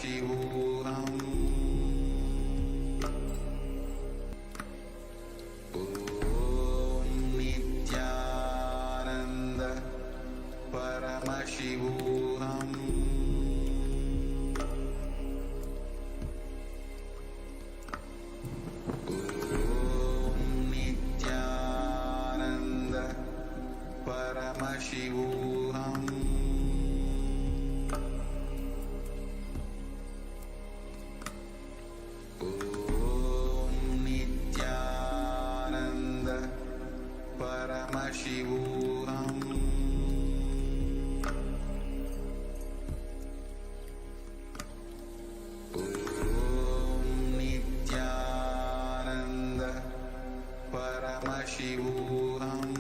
Paramashivam. Om Nithyananda Paramashivam. Om Nithyananda Paramashivam. Om Nithyananda Paramashivam. Om Nithyananda Paramashivam.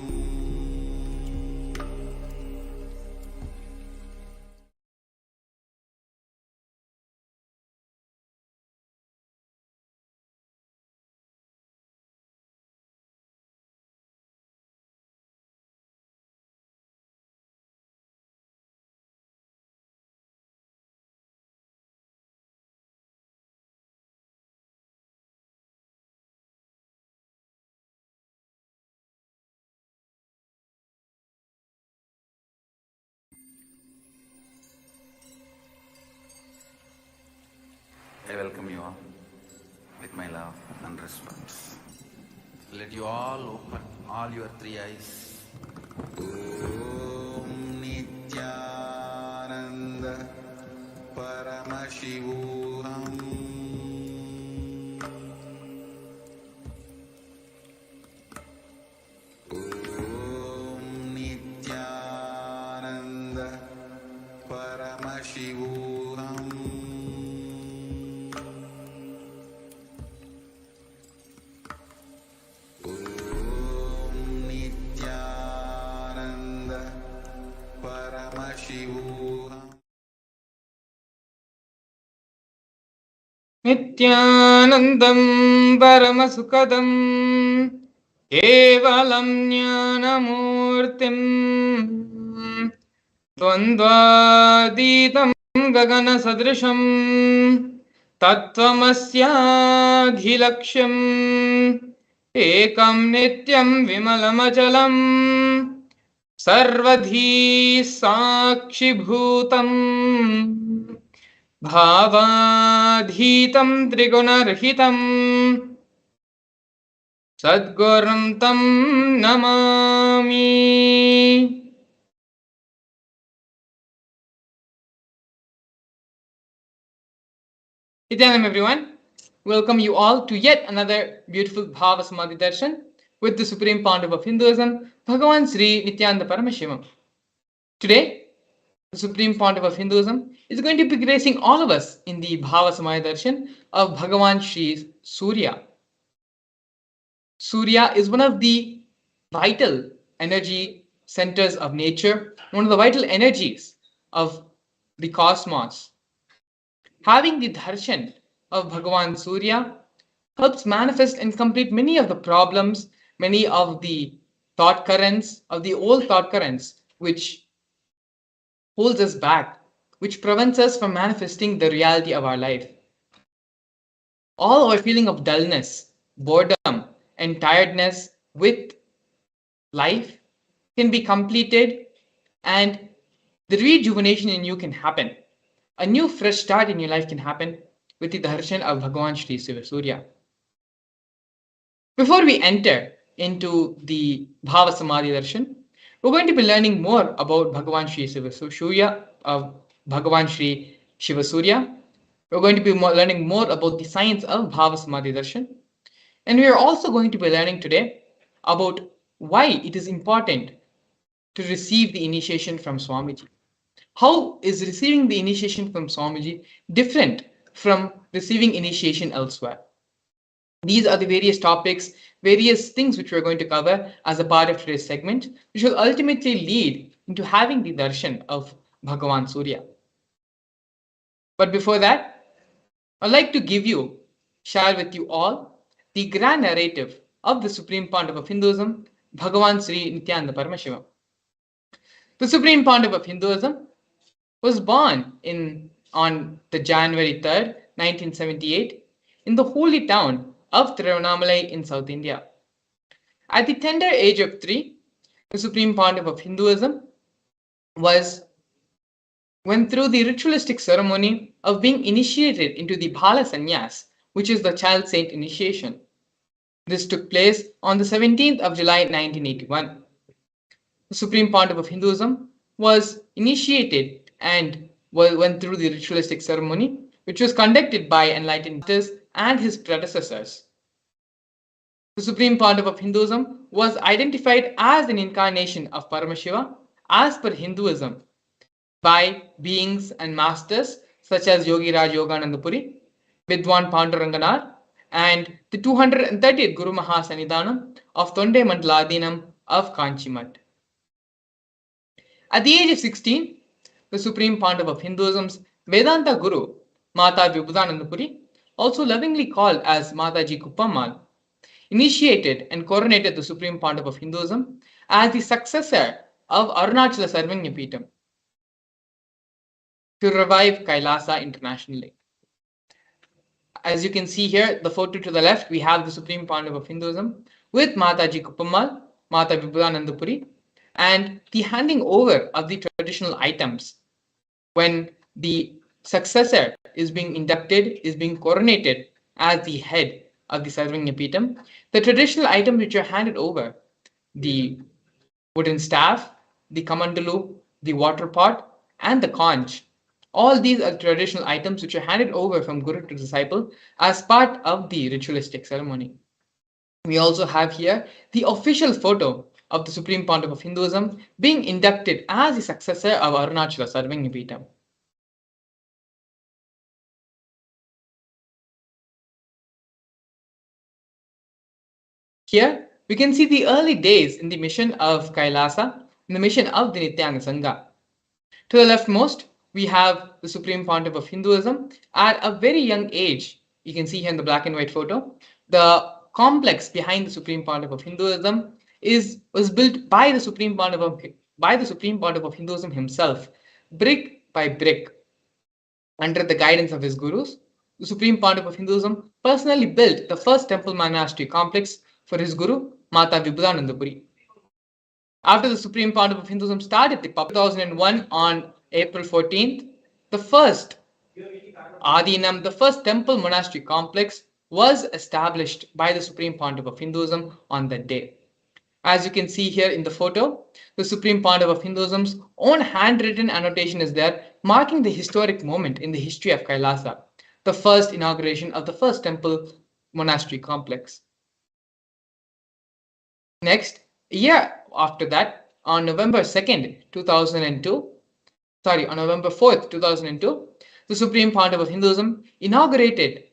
I welcome you all with my love and respect. Let you all open all your three eyes. Om Nithyananda Paramashivam. Om Nithyananda Paramashivam. Om Nithyananda Paramashivam. Nithyanandam Paramasukadam Kevalam Jnanamurtim Dvandvaditam Gagana Sadrisham Tattvamasyaadhilaksham Ekam Nityam Vimalamachalam Sarvadhi Sakshi Bhutam Bhavadhitam Trigunarhitam Sadgurum Tam Namami. Nityanam everyone, welcome you all to yet another beautiful Bhava Samadhi Darshan with the Supreme Pandava of Hinduism, Bhagavan Sri Nithyananda Paramashivam. Today, the Supreme Pontiff of Hinduism is going to be gracing all of us in the Bhava Samadhi Darshan of Bhagavan Shri Surya. Surya is one of the vital energy centers of nature, one of the vital energies of the cosmos. Having the darshan of Bhagavan Surya helps manifest and complete many of the problems, many of the thought currents, of the old thought currents, which holds us back, which prevents us from manifesting the reality of our life. All our feeling of dullness, boredom, and tiredness with life can be completed, and the rejuvenation in you can happen. A new fresh start in your life can happen with the darshan of Bhagavan Shri Surya. Before we enter into the Bhava Samadhi Darshan, we're going to be learning more about Bhagavan Shri Surya, Bhagavan Shri Shiva Surya. We're going to be learning more about the science of Bhava Samadhi Darshan. And we are also going to be learning today about why it is important to receive the initiation from Swamiji. How is receiving the initiation from Swamiji different from receiving initiation elsewhere? These are the various topics, various things which we're going to cover as a part of today's segment, which will ultimately lead into having the darshan of Bhagavan Surya. But before that, I'd like to share with you all the grand narrative of the Supreme Pontiff of Hinduism, Bhagavan Sri Nithyananda Paramashivam. The Supreme Pontiff of Hinduism was born in on the January 3rd, 1978, in the holy town of Tiruvannamalai in South India. At the tender age of 3, the Supreme Pontiff of Hinduism went through the ritualistic ceremony of being initiated into the Bhala Sannyas, which is the child saint initiation. This took place on the 17th of July 1981. The Supreme Pontiff of Hinduism was initiated and went through the ritualistic ceremony, which was conducted by enlightened masters and his predecessors. The Supreme Pontiff of Hinduism was identified as an incarnation of Paramashiva as per Hinduism by beings and masters such as Yogi Raj Yogananda Puri, Vidwan Panduranganar, and the 230th Guru Mahasanidhanam of Tonde Mandladinam of Kanchimat. At the age of 16, the Supreme Pontiff of Hinduism's Vedanta Guru, Mata Vibhudananda Puri, also lovingly called as Mataji Kuppammal, initiated and coronated the Supreme Pontiff of Hinduism as the successor of Arunachala Sarvagnapeetham to revive Kailasa internationally. As you can see here, the photo to the left, we have the Supreme Pontiff of Hinduism with Mataji Kuppammal, Mata Vibhudananda Puri, and the handing over of the traditional items when the successor is being inducted, is being coronated as the head of the Sarvagnapeetham. The traditional items which are handed over, the wooden staff, the kamandalu, the water pot, and the conch. All these are traditional items which are handed over from Guru to disciple as part of the ritualistic ceremony. We also have here the official photo of the Supreme Pontiff of Hinduism being inducted as the successor of Arunachala Sarvagnapeetham. Here we can see the early days in the mission of Kailasa, in the mission of the Nithyananda Sangha. To the leftmost, we have the Supreme Pontiff of Hinduism at a very young age. You can see here in the black and white photo. The complex behind the Supreme Pontiff of Hinduism was built by the Supreme Pontiff of Hinduism himself, brick by brick. Under the guidance of his gurus, the Supreme Pontiff of Hinduism personally built the first temple monastery complex for his guru, Mata Vibhudananda Puri. After the Supreme Pontiff of Hinduism started the 2001 on April 14th, the first Adinam, the first temple monastery complex, was established by the Supreme Pontiff of Hinduism on that day. As you can see here in the photo, the Supreme Pontiff of Hinduism's own handwritten annotation is there, marking the historic moment in the history of Kailasa, the first inauguration of the first temple monastery complex. Next, a year after that, on November 4th, 2002, the Supreme Pontiff of Hinduism inaugurated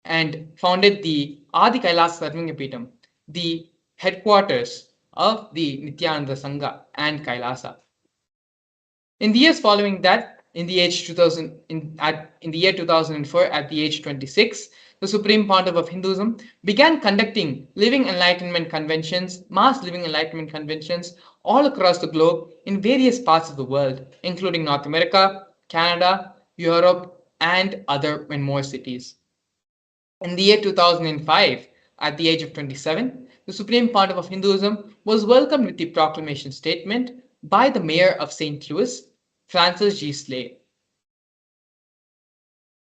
and founded the Adi Kailasa Sarvagnapeetham, the headquarters of the Nithyananda Sangha and Kailasa. In the years following that, in the year 2004, at the age 26, the Supreme Pontiff of Hinduism began conducting living enlightenment conventions, mass living enlightenment conventions all across the globe in various parts of the world, including North America, Canada, Europe, and other and more cities. In the year 2005, at the age of 27, the Supreme Pontiff of Hinduism was welcomed with the proclamation statement by the mayor of St. Louis, Francis G. Slade.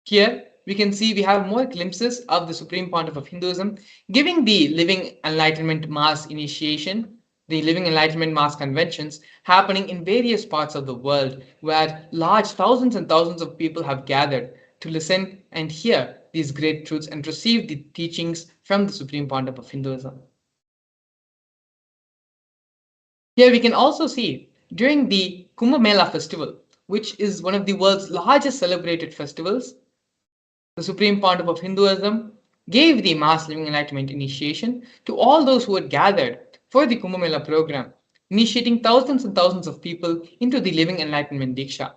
Here we can see we have more glimpses of the Supreme Pontiff of Hinduism giving the Living Enlightenment Mass initiation, the Living Enlightenment Mass conventions happening in various parts of the world where large thousands and thousands of people have gathered to listen and hear these great truths and receive the teachings from the Supreme Pontiff of Hinduism. Here we can also see during the Kumbh Mela festival, which is one of the world's largest celebrated festivals, the Supreme Pontiff of Hinduism gave the Mass Living Enlightenment initiation to all those who had gathered for the Kumbh Mela program, initiating thousands and thousands of people into the Living Enlightenment Diksha.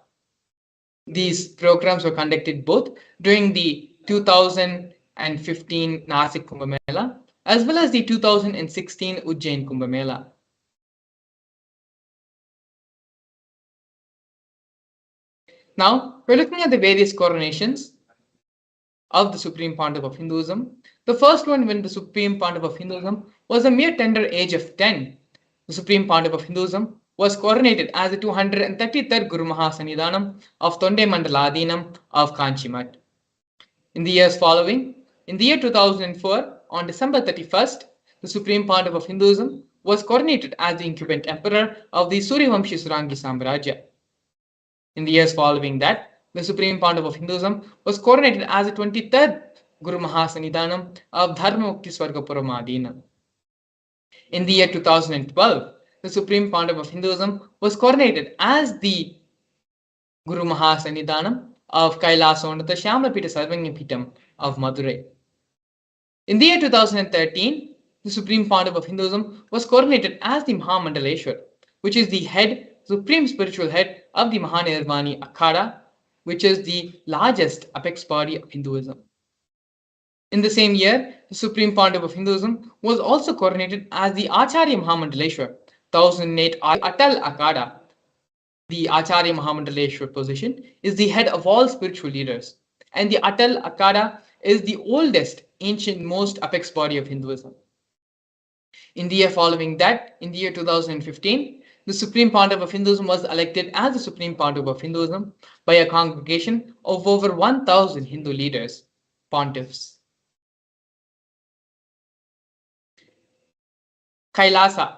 These programs were conducted both during the 2015 Nasik Kumbh Mela as well as the 2016 Ujjain Kumbh Mela. Now, we're looking at the various coronations of the Supreme Pontiff of Hinduism. The first one, when the Supreme Pontiff of Hinduism was a mere tender age of 10, the Supreme Pontiff of Hinduism was coronated as the 233rd Guru Mahasanidhanam of Tonde Mandaladinam of Kanchimat. In the years following, in the year 2004, on December 31st, the Supreme Pontiff of Hinduism was coronated as the incumbent emperor of the Suryavamshi Surangi Samrajya. In the years following that, the Supreme Pontiff of Hinduism was coronated as the 23rd Guru Mahasanidhanam of Dharmamukti Swargapuram. In the year 2012, the Supreme Pontiff of Hinduism was coronated as the Guru Mahasanidhanam of Kailasonata Shyamapita Sarvagnapitam of Madurai. In the year 2013, the Supreme Pontiff of Hinduism was coronated as the Mahamandaleshwar, which is the head, supreme spiritual head of the Mahanirvani Akhada, which is the largest apex body of Hinduism. In the same year, the Supreme Pontiff of Hinduism was also coronated as the Acharya Mahamandaleshwar, 1008 Atal Akhada. The Acharya Mahamandaleshwar position is the head of all spiritual leaders, and the Atal Akhada is the oldest, ancient, most apex body of Hinduism. In the year following that, in the year 2015, the Supreme Pontiff of Hinduism was elected as the Supreme Pontiff of Hinduism by a congregation of over 1,000 Hindu leaders, pontiffs. Kailasa.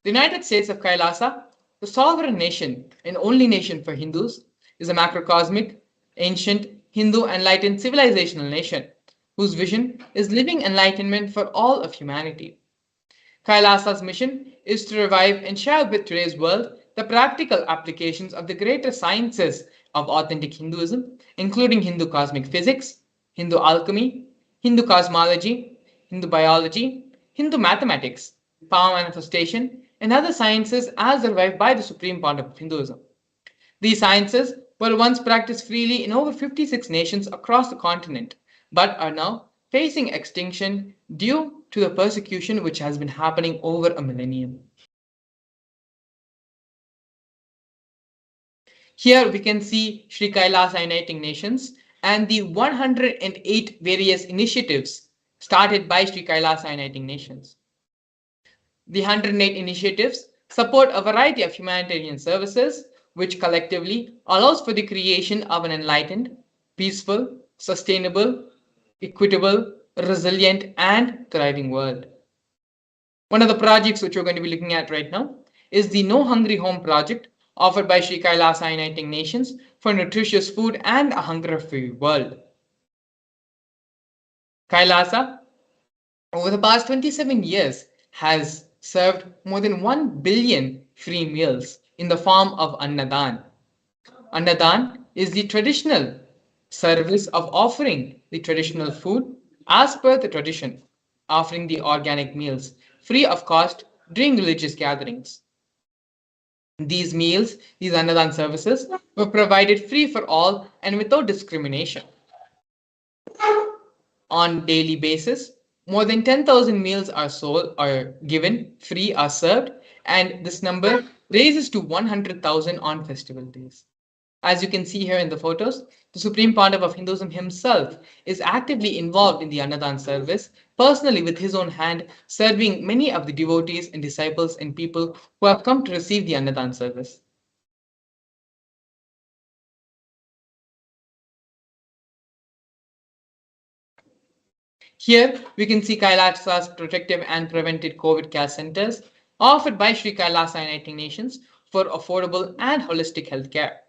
The United States of Kailasa, the sovereign nation and only nation for Hindus, is a macrocosmic, ancient, Hindu enlightened civilizational nation whose vision is living enlightenment for all of humanity. Kailasa's mission is to revive and share with today's world the practical applications of the greater sciences of authentic Hinduism, including Hindu cosmic physics, Hindu alchemy, Hindu cosmology, Hindu biology, Hindu mathematics, power manifestation, and other sciences as revived by the Supreme Pontiff of Hinduism. These sciences were once practiced freely in over 56 nations across the continent, but are now facing extinction due to the persecution which has been happening over a millennium. Here we can see Sri Kailasa Uniting Nations and the 108 various initiatives started by Sri Kailasa Uniting Nations. The 108 initiatives support a variety of humanitarian services, which collectively allows for the creation of an enlightened, peaceful, sustainable, equitable, resilient, and thriving world. One of the projects which we're going to be looking at right now is the No Hungry Home project offered by Sri Kailasa Uniting Nations for nutritious food and a hunger-free world. Kailasa, over the past 27 years, has served more than 1 billion free meals in the form of Annadan. Annadan is the traditional service of offering the traditional food as per the tradition, offering the organic meals free of cost during religious gatherings. These meals, these Annadan services, were provided free for all and without discrimination. On daily basis, more than 10,000 meals are sold or given free are served, and this number raises to 100,000 on festival days. As you can see here in the photos, the Supreme Pontiff of Hinduism himself is actively involved in the Annadan service, personally with his own hand, serving many of the devotees and disciples and people who have come to receive the Annadan service. Here we can see Kailasa's protective and preventive COVID care centers offered by Sri Kailasa Uniting Nations for affordable and holistic health care.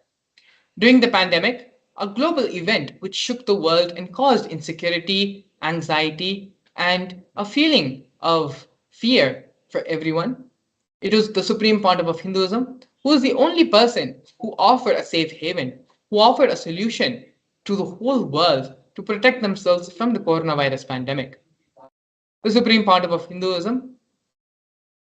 During the pandemic, a global event which shook the world and caused insecurity, anxiety, and a feeling of fear for everyone, it was the Supreme Pontiff of Hinduism who was the only person who offered a safe haven, who offered a solution to the whole world to protect themselves from the coronavirus pandemic. The Supreme Pontiff of Hinduism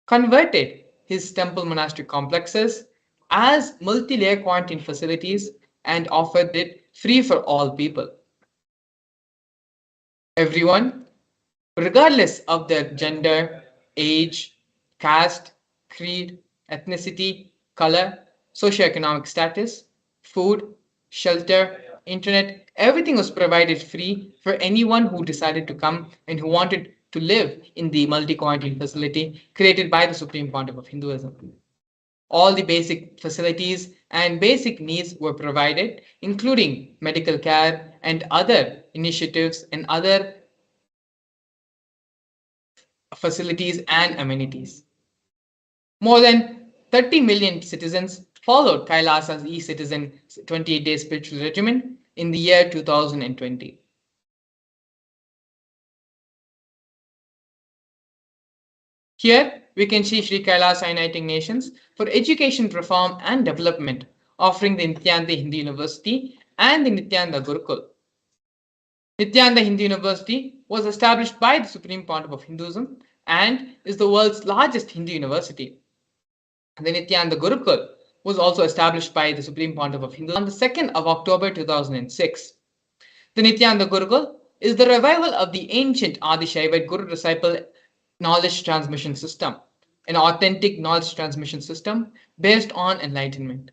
converted his temple monastic complexes as multi-layer quarantine facilities and offered it free for all people. Everyone, regardless of their gender, age, caste, creed, ethnicity, color, socioeconomic status, food, shelter, internet, everything was provided free for anyone who decided to come and who wanted to live in the multi-quarantine facility created by the Supreme Pontiff of Hinduism. All the basic facilities and basic needs were provided, including medical care and other initiatives and other facilities and amenities. More than 30 million citizens followed Kailasa's e-citizen 28-day spiritual regimen in the year 2020. Here we can see Sri Kailasa Uniting Nations for Education Reform and Development, offering the Nithyananda Hindu University and the Nithyananda Gurukul. Nithyananda Hindu University was established by the Supreme Pontiff of Hinduism and is the world's largest Hindu university. The Nithyananda Gurukul was also established by the Supreme Pontiff of Hinduism on the 2nd of October 2006. The Nithyananda Gurukul is the revival of the ancient Adi Shaivite Guru-disciple knowledge transmission system, an authentic knowledge transmission system based on enlightenment.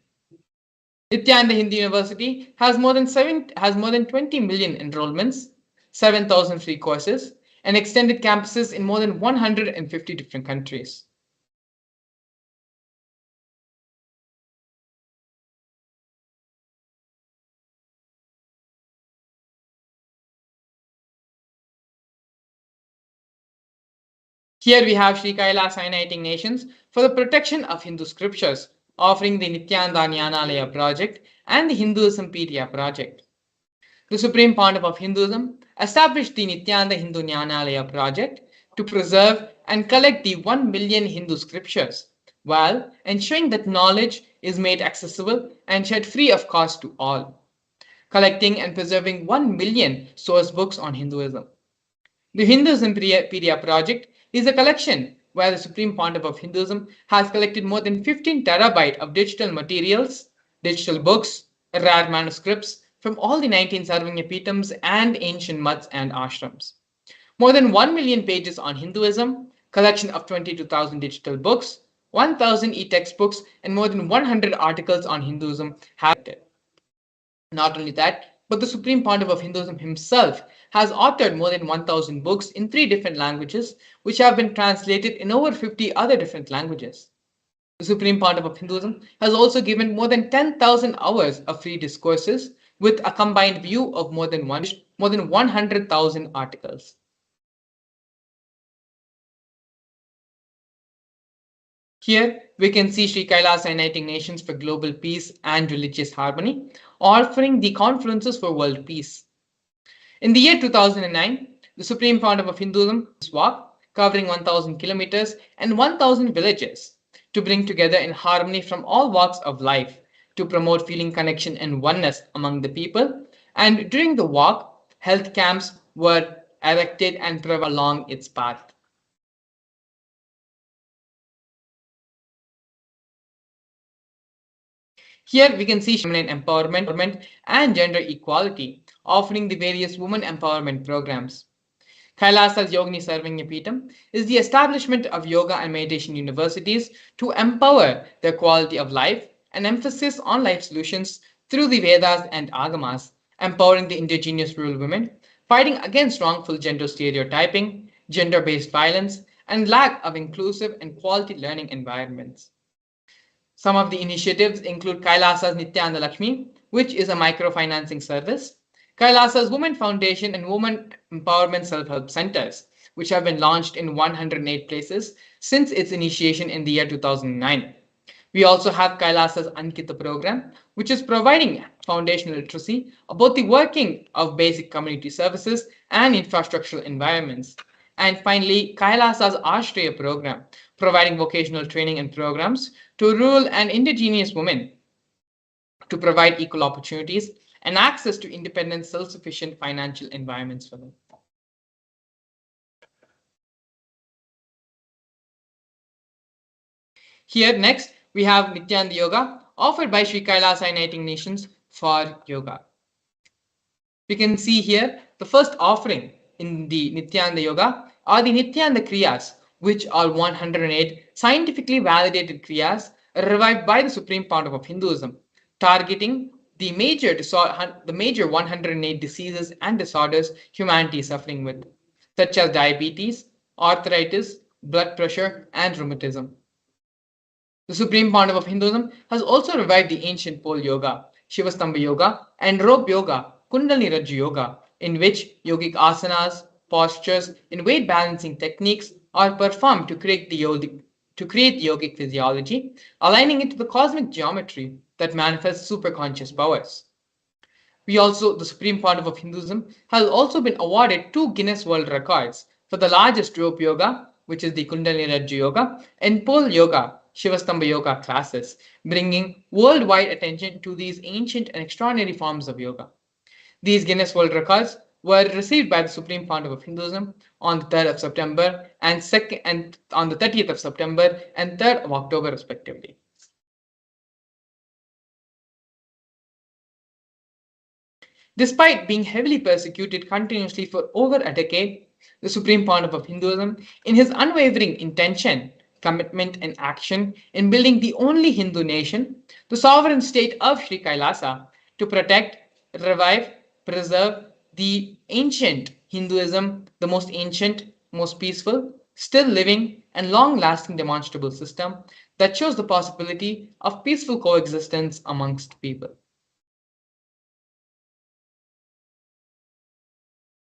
Nithyananda Hindu University has more than 20 million enrollments, 7,000 free courses, and extended campuses in more than 150 different countries. Here we have Sri Kailasa Uniting Nations for the protection of Hindu scriptures, offering the Nithyananda Jnanalaya project and the Hinduismpedia project. The Supreme Pontiff of Hinduism established the Nithyananda Hindu Jnanalaya project to preserve and collect the 1 million Hindu scriptures, while ensuring that knowledge is made accessible and shared free of cost to all, collecting and preserving 1 million source books on Hinduism. The Hinduismpedia project is a collection where the Supreme Pontiff of Hinduism has collected more than 15 terabyte of digital materials, digital books, rare manuscripts from all the 19 Sarvanya and ancient mutts and ashrams. More than 1 million pages on Hinduism, collection of 22,000 digital books, 1,000 e-textbooks, and more than 100 articles on Hinduism have been. Not only that, but the Supreme Pontiff of Hinduism himself has authored more than 1,000 books in 3 different languages, which have been translated in over 50 other different languages. The Supreme Pontiff of Hinduism has also given more than 10,000 hours of free discourses with a combined view of more than 100,000 articles. Here we can see Sri Kailasa Uniting Nations for Global Peace and Religious Harmony, offering the Conferences for World Peace. In the year 2009, the Supreme Pontiff of Hinduism walk covering 1,000 kilometers and 1,000 villages to bring together in harmony from all walks of life to promote feeling connection and oneness among the people. And during the walk, health camps were erected and provided along its path. Here we can see feminine empowerment and gender equality, offering the various women empowerment programs. Kailasa's Yogini Sarvanya is the establishment of yoga and meditation universities to empower their quality of life and emphasis on life solutions through the Vedas and Agamas, empowering the indigenous rural women, fighting against wrongful gender stereotyping, gender-based violence, and lack of inclusive and quality learning environments. Some of the initiatives include Kailasa's Nithyananda Lakshmi, which is a microfinancing service, Kailasa's Women Foundation and Women Empowerment Self-Help Centers, which have been launched in 108 places since its initiation in the year 2009. We also have Kailasa's Ankita program, which is providing foundational literacy about the working of basic community services and infrastructural environments. And finally, Kailasa's Ashraya program, providing vocational training and programs to rural and indigenous women to provide equal opportunities and access to independent, self-sufficient financial environments for them. Here next, we have Nityananda Yoga, offered by Sri Kailasa Uniting Nations for yoga. We can see here the first offering in the Nityananda Yoga are the Nityananda Kriyas, which are 108 scientifically validated Kriyas revived by the Supreme Pontiff of Hinduism, targeting the major 108 diseases and disorders humanity is suffering with, such as diabetes, arthritis, blood pressure, and rheumatism. The Supreme Pandav of Hinduism has also revived the ancient pole yoga, Shivastambha yoga, and rope yoga, Kundalini Rajju yoga, in which yogic asanas, postures, and weight balancing techniques are performed to create the yogic physiology, aligning it to the cosmic geometry that manifests superconscious powers. The Supreme Pandav of Hinduism, has also been awarded 2 Guinness World Records for the largest rope yoga, which is the Kundalini Rajju yoga, and pole yoga, Shivastambha yoga classes, bringing worldwide attention to these ancient and extraordinary forms of yoga. These Guinness World Records were received by the Supreme Pandav of Hinduism on the 3rd of September and on the 30th of September and 3rd of October respectively. Despite being heavily persecuted continuously for over a decade, the Supreme Pandav of Hinduism, in his unwavering intention, commitment, and action in building the only Hindu nation, the sovereign state of Sri Kailasa, to protect, revive, preserve the ancient Hinduism, the most ancient, most peaceful, still living, and long lasting demonstrable system that shows the possibility of peaceful coexistence amongst people.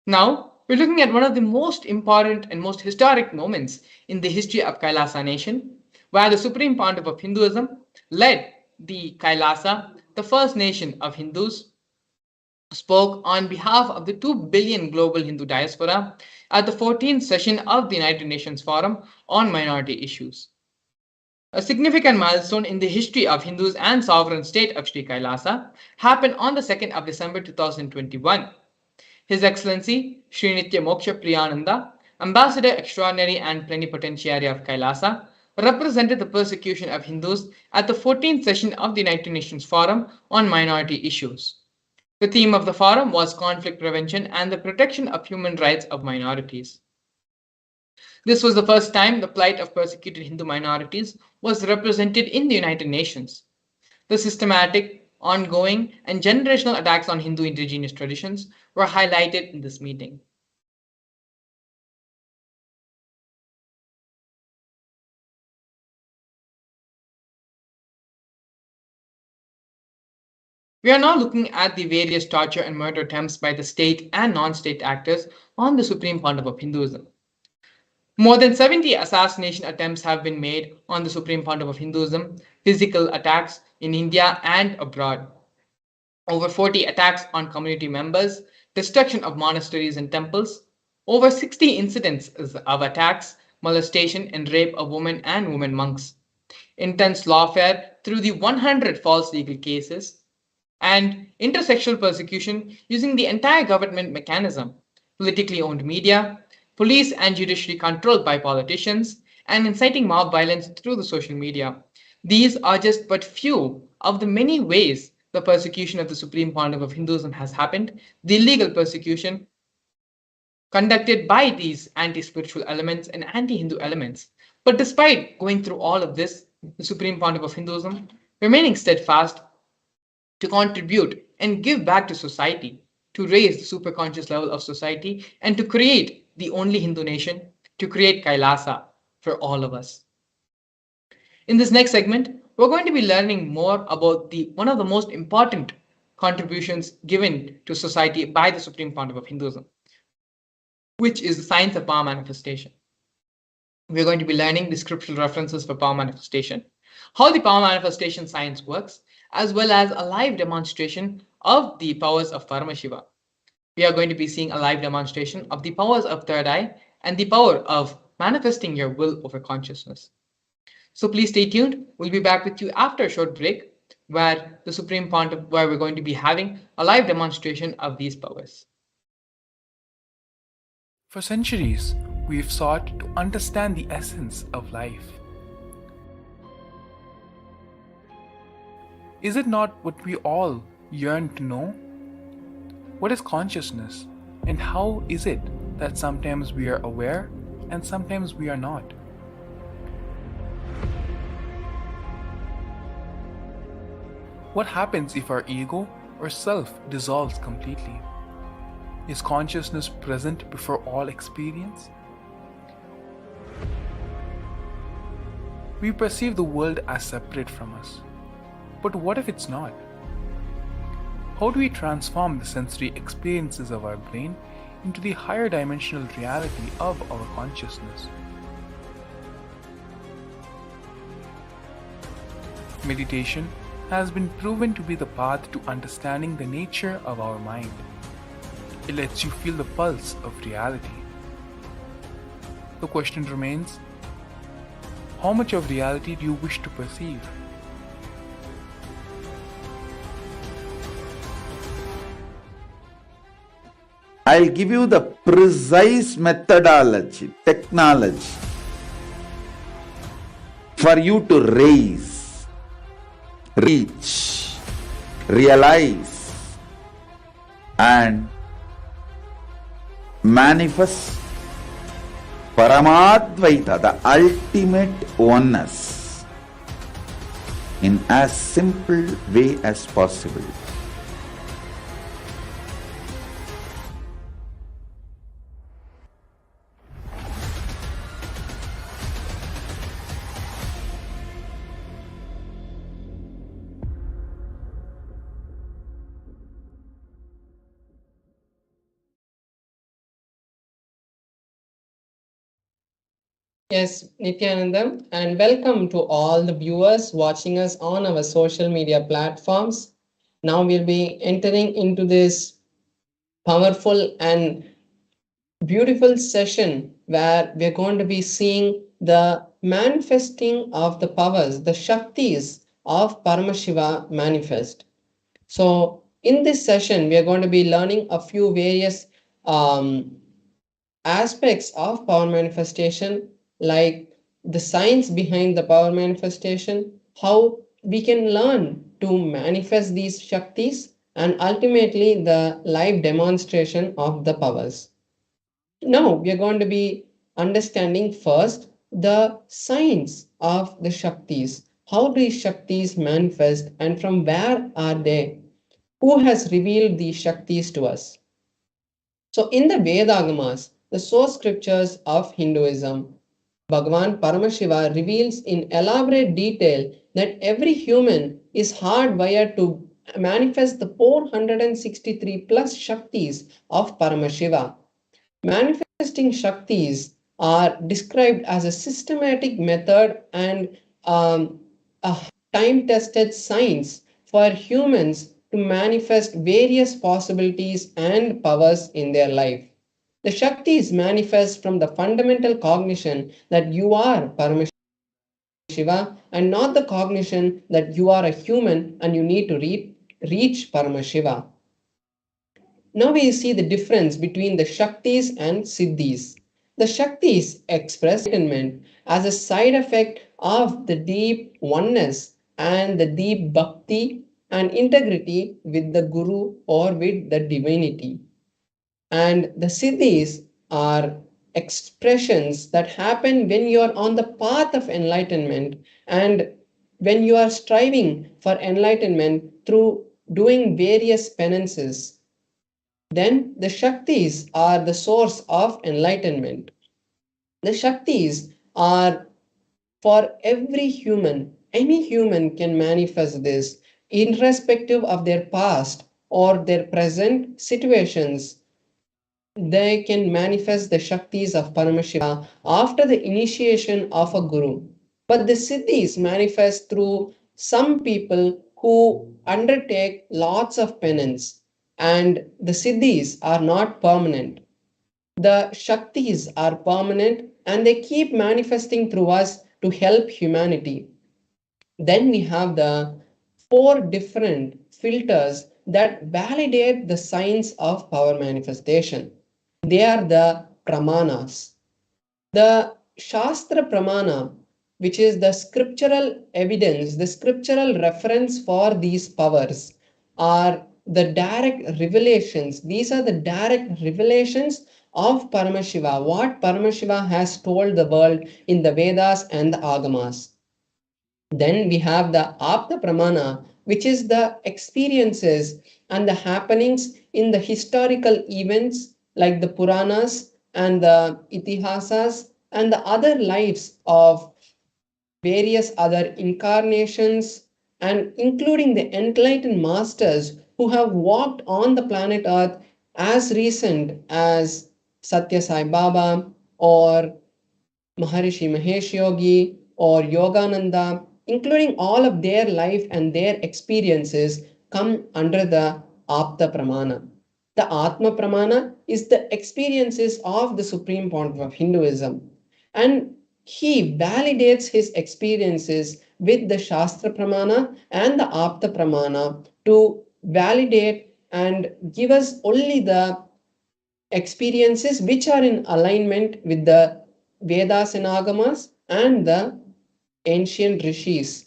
Now, we're looking at one of the most important and most historic moments in the history of Kailasa nation, where the Supreme Pandav of Hinduism led the Kailasa, the first nation of Hindus, spoke on behalf of the 2 billion global Hindu diaspora at the 14th session of the United Nations Forum on Minority Issues. A significant milestone in the history of Hindus and sovereign state of Sri Kailasa happened on the 2nd of December 2021. His Excellency Sri Nitya Moksha Priyananda, Ambassador Extraordinary and Plenipotentiary of Kailasa, represented the persecution of Hindus at the 14th session of the United Nations Forum on Minority Issues. The theme of the forum was conflict prevention and the protection of human rights of minorities. This was the first time the plight of persecuted Hindu minorities was represented in the United Nations. The systematic, ongoing, and generational attacks on Hindu indigenous traditions were highlighted in this meeting. We are now looking at the various torture and murder attempts by the state and non-state actors on the Supreme Pandav of Hinduism. More than 70 assassination attempts have been made on the Supreme Pandav of Hinduism, physical attacks in India and abroad. Over 40 attacks on community members, destruction of monasteries and temples, over 60 incidents of attacks, molestation, and rape of women and women monks, intense lawfare through the 100 false legal cases, and intersexual persecution using the entire government mechanism, politically owned media, police and judiciary controlled by politicians, and inciting mob violence through the social media. These are just but few of the many ways the persecution of the Supreme Pandav of Hinduism has happened, the illegal persecution conducted by these anti-spiritual elements and anti-Hindu elements. But despite going through all of this, the Supreme Pandav of Hinduism remaining steadfast to contribute and give back to society, to raise the superconscious level of society, and to create the only Hindu nation, to create Kailasa for all of us. In this next segment, we're going to be learning more about one of the most important contributions given to society by the Supreme Pandav of Hinduism, which is the science of power manifestation. We're going to be learning the scriptural references for power manifestation, how the power manifestation science works, as well as a live demonstration of the powers of Paramashivam. We are going to be seeing a live demonstration of the powers of third eye and the power of manifesting your will over consciousness. So please stay tuned. We'll be back with you after a short break where we're going to be having a live demonstration of these powers. For centuries, we've sought to understand the essence of life. Is it not what we all yearn to know? What is consciousness, and how is it that sometimes we are aware and sometimes we are not? What happens if our ego or self dissolves completely? Is consciousness present before all experience? We perceive the world as separate from us. But what if it's not? How do we transform the sensory experiences of our brain into the higher dimensional reality of our consciousness? Meditation has been proven to be the path to understanding the nature of our mind. It lets you feel the pulse of reality. The question remains, how much of reality do you wish to perceive? I'll give you the precise methodology, technology for you to raise, reach, realize, and manifest Paramadvaita, the ultimate oneness, in as simple way as possible. Yes, Nithyananda, and welcome to all the viewers watching us on our social media platforms. Now we'll be entering into this powerful and beautiful session where we're going to be seeing the manifesting of the powers, the Shaktis of Paramashiva manifest. So, in this session, we are going to be learning a few various aspects of power manifestation, like the science behind the power manifestation, how we can learn to manifest these Shaktis, and ultimately the live demonstration of the powers. Now we are going to be understanding first the science of the Shaktis. How these Shaktis manifest and from where are they? Who has revealed these Shaktis to us? So in the Vedagamas, the source scriptures of Hinduism, Bhagavan Paramashiva reveals in elaborate detail that every human is hardwired to manifest the 463 plus Shaktis of Paramashiva. Manifesting Shaktis are described as a systematic method and a time tested science for humans to manifest various possibilities and powers in their life. The Shaktis manifest from the fundamental cognition that you are Paramashiva and not the cognition that you are a human and you need to reach Paramashiva. Now we see the difference between the Shaktis and Siddhis. The Shaktis express enlightenment as a side effect of the deep oneness and the deep bhakti and integrity with the Guru or with the divinity. And the Siddhis are expressions that happen when you are on the path of enlightenment and when you are striving for enlightenment through doing various penances. Then the Shaktis are the source of enlightenment. The Shaktis are for every human. Any human can manifest this, irrespective of their past or their present situations. They can manifest the Shaktis of Paramashiva after the initiation of a Guru. But the Siddhis manifest through some people who undertake lots of penance, and the Siddhis are not permanent. The Shaktis are permanent and they keep manifesting through us to help humanity. Then we have the four different filters that validate the science of power manifestation. They are the pramanas. The Shastra Pramana, which is the scriptural evidence, the scriptural reference for these powers, are the direct revelations. These are the direct revelations of Paramashiva, what Paramashiva has told the world in the Vedas and the Agamas. Then we have the Apta Pramana, which is the experiences and the happenings in the historical events like the Puranas and the Itihasas and the other lives of various other incarnations, and including the enlightened masters who have walked on the planet Earth as recent as Satya Sai Baba or Maharishi Mahesh Yogi or Yogananda, including all of their life and their experiences, come under the Apta Pramana. The Atma Pramana is the experiences of the Supreme Pontiff of Hinduism, and he validates his experiences with the Shastra Pramana and the Apta Pramana to validate and give us only the experiences which are in alignment with the Vedas and Agamas and the ancient rishis.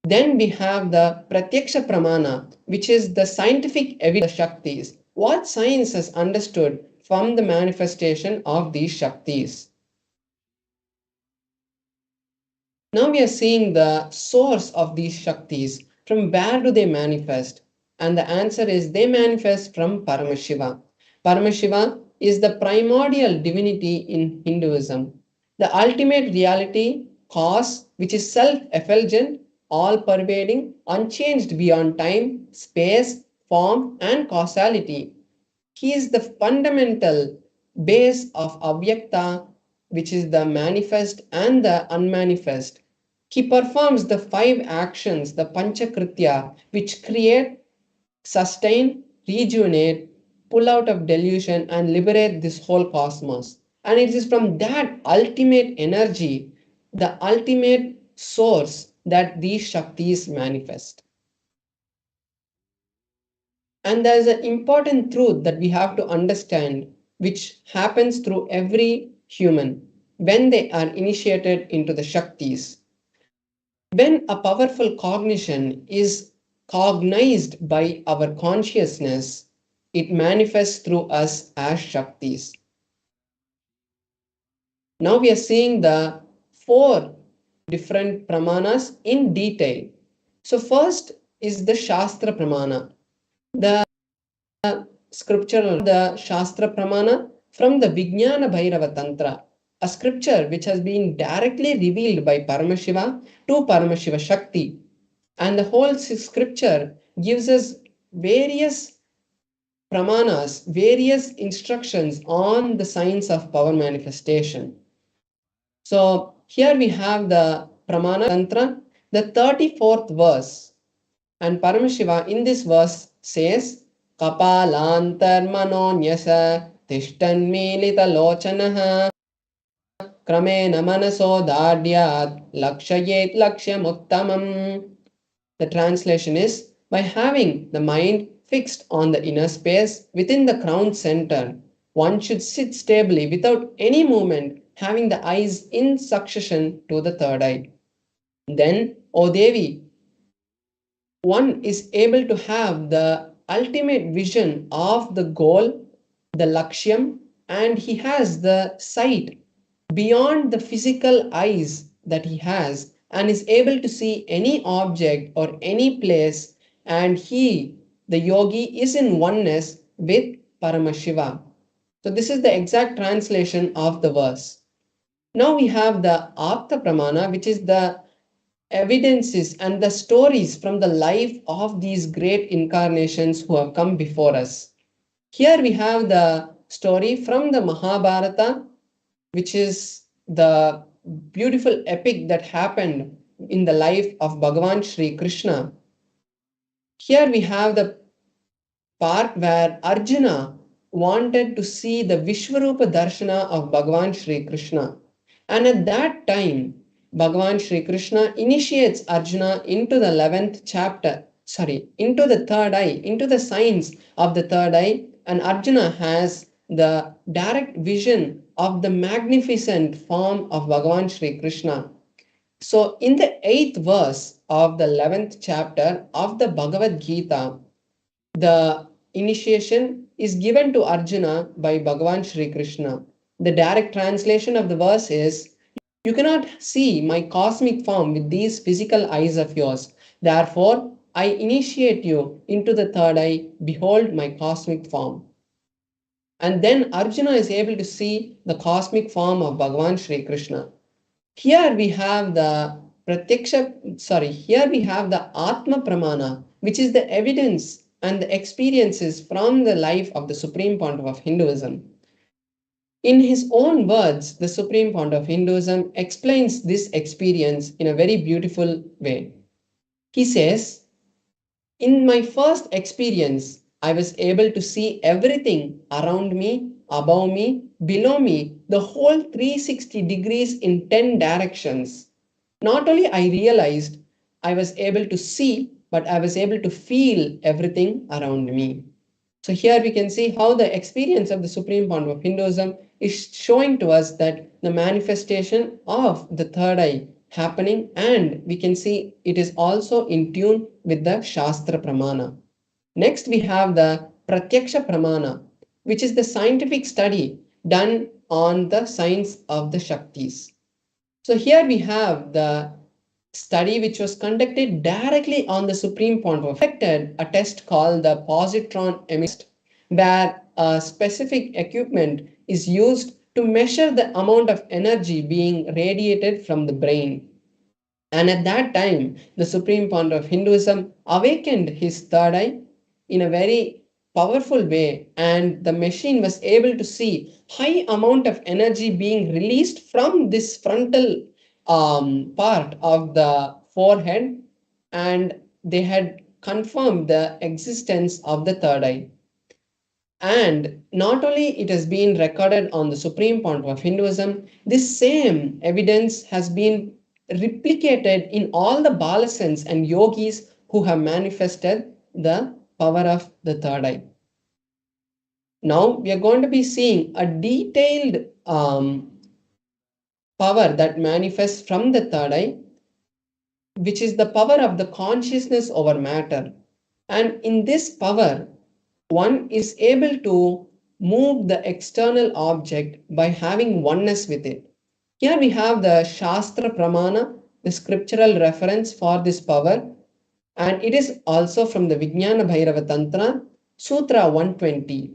Then we have the Pratyaksha Pramana, which is the scientific evidence of the Shaktis. What science has understood from the manifestation of these Shaktis. Now we are seeing the source of these Shaktis. From where do they manifest? And the answer is they manifest from Paramashiva. Paramashiva is the primordial divinity in Hinduism, the ultimate reality, cause, which is self effulgent, all pervading, unchanged beyond time, space, form, and causality. He is the fundamental base of Avyakta, which is the manifest and the unmanifest. He performs the 5 actions, the Panchakritya, which create, sustain, rejuvenate, pull out of delusion, and liberate this whole cosmos. And it is from that ultimate energy, the ultimate source, that these Shaktis manifest. And there is an important truth that we have to understand, which happens through every human when they are initiated into the Shaktis. When a powerful cognition is cognized by our consciousness, it manifests through us as Shaktis. Now we are seeing the 4 different pramanas in detail. So first is the Shastra Pramana. The scriptural, the Shastra Pramana from the Vijnana Bhairava Tantra, a scripture which has been directly revealed by Paramashiva to Paramashiva Shakti. And the whole scripture gives us various pramanas, various instructions on the science of power manifestation. So here we have the Pramana Tantra, the 34th verse. And Paramashiva in this verse says, Kapalantar manonyasa tishtan milita lochanaha kramena manaso dadyat lakshayet lakshyamuttamam. The translation is, by having the mind fixed on the inner space within the crown center, one should sit stably without any movement, having the eyes in succession to the third eye. Then, O Devi, one is able to have the ultimate vision of the goal, the lakshyam, and he has the sight beyond the physical eyes that he has and is able to see any object or any place, and he, the yogi, is in oneness with Paramashiva. So this is the exact translation of the verse. Now we have the Apta Pramana, which is the evidences and the stories from the life of these great incarnations who have come before us. Here we have the story from the Mahabharata, which is the beautiful epic that happened in the life of Bhagavan Shri Krishna. Here we have the part where Arjuna wanted to see the Vishwarupa Darshana of Bhagavan Shri Krishna. And at that time, Bhagavan Shri Krishna initiates Arjuna into the 11th chapter, into the third eye, into the science of the third eye, and Arjuna has the direct vision of the magnificent form of Bhagavan Shri Krishna. So in the 8th verse of the 11th chapter of the Bhagavad Gita, the initiation is given to Arjuna by Bhagavan Shri Krishna. The direct translation of the verse is, you cannot see my cosmic form with these physical eyes of yours. Therefore, I initiate you into the third eye, behold my cosmic form. And then Arjuna is able to see the cosmic form of Bhagavan Sri Krishna. Here we have the here we have the Atma Pramana, which is the evidence and the experiences from the life of the Supreme Pontiff of Hinduism. In his own words, the Supreme Pontiff of Hinduism explains this experience in a very beautiful way. He says, in my first experience, I was able to see everything around me, above me, below me, the whole 360 degrees in 10 directions. Not only I realized I was able to see, but I was able to feel everything around me. So here we can see how the experience of the Supreme Pontiff of Hinduism is showing to us that the manifestation of the third eye happening, and we can see it is also in tune with the Shastra Pramana. Next we have the Pratyaksha Pramana, which is the scientific study done on the science of the Shaktis. So here we have the study which was conducted directly on the Supreme Pontiff, conducted a test called the positron emission, where a specific equipment is used to measure the amount of energy being radiated from the brain. And at that time, the Supreme Pontiff of Hinduism awakened his third eye in a very powerful way, and the machine was able to see high amount of energy being released from this frontal part of the forehead, and they had confirmed the existence of the third eye. And not only it has been recorded on the Supreme Pontiff of Hinduism, this same evidence has been replicated in all the Balasans and yogis who have manifested the power of the third eye. Now we are going to be seeing a detailed power that manifests from the third eye, which is the power of the consciousness over matter. And in this power, one is able to move the external object by having oneness with it. Here we have the Shastra Pramana, the scriptural reference for this power, and it is also from the Vijnana Bhairava Tantra, Sutra 120.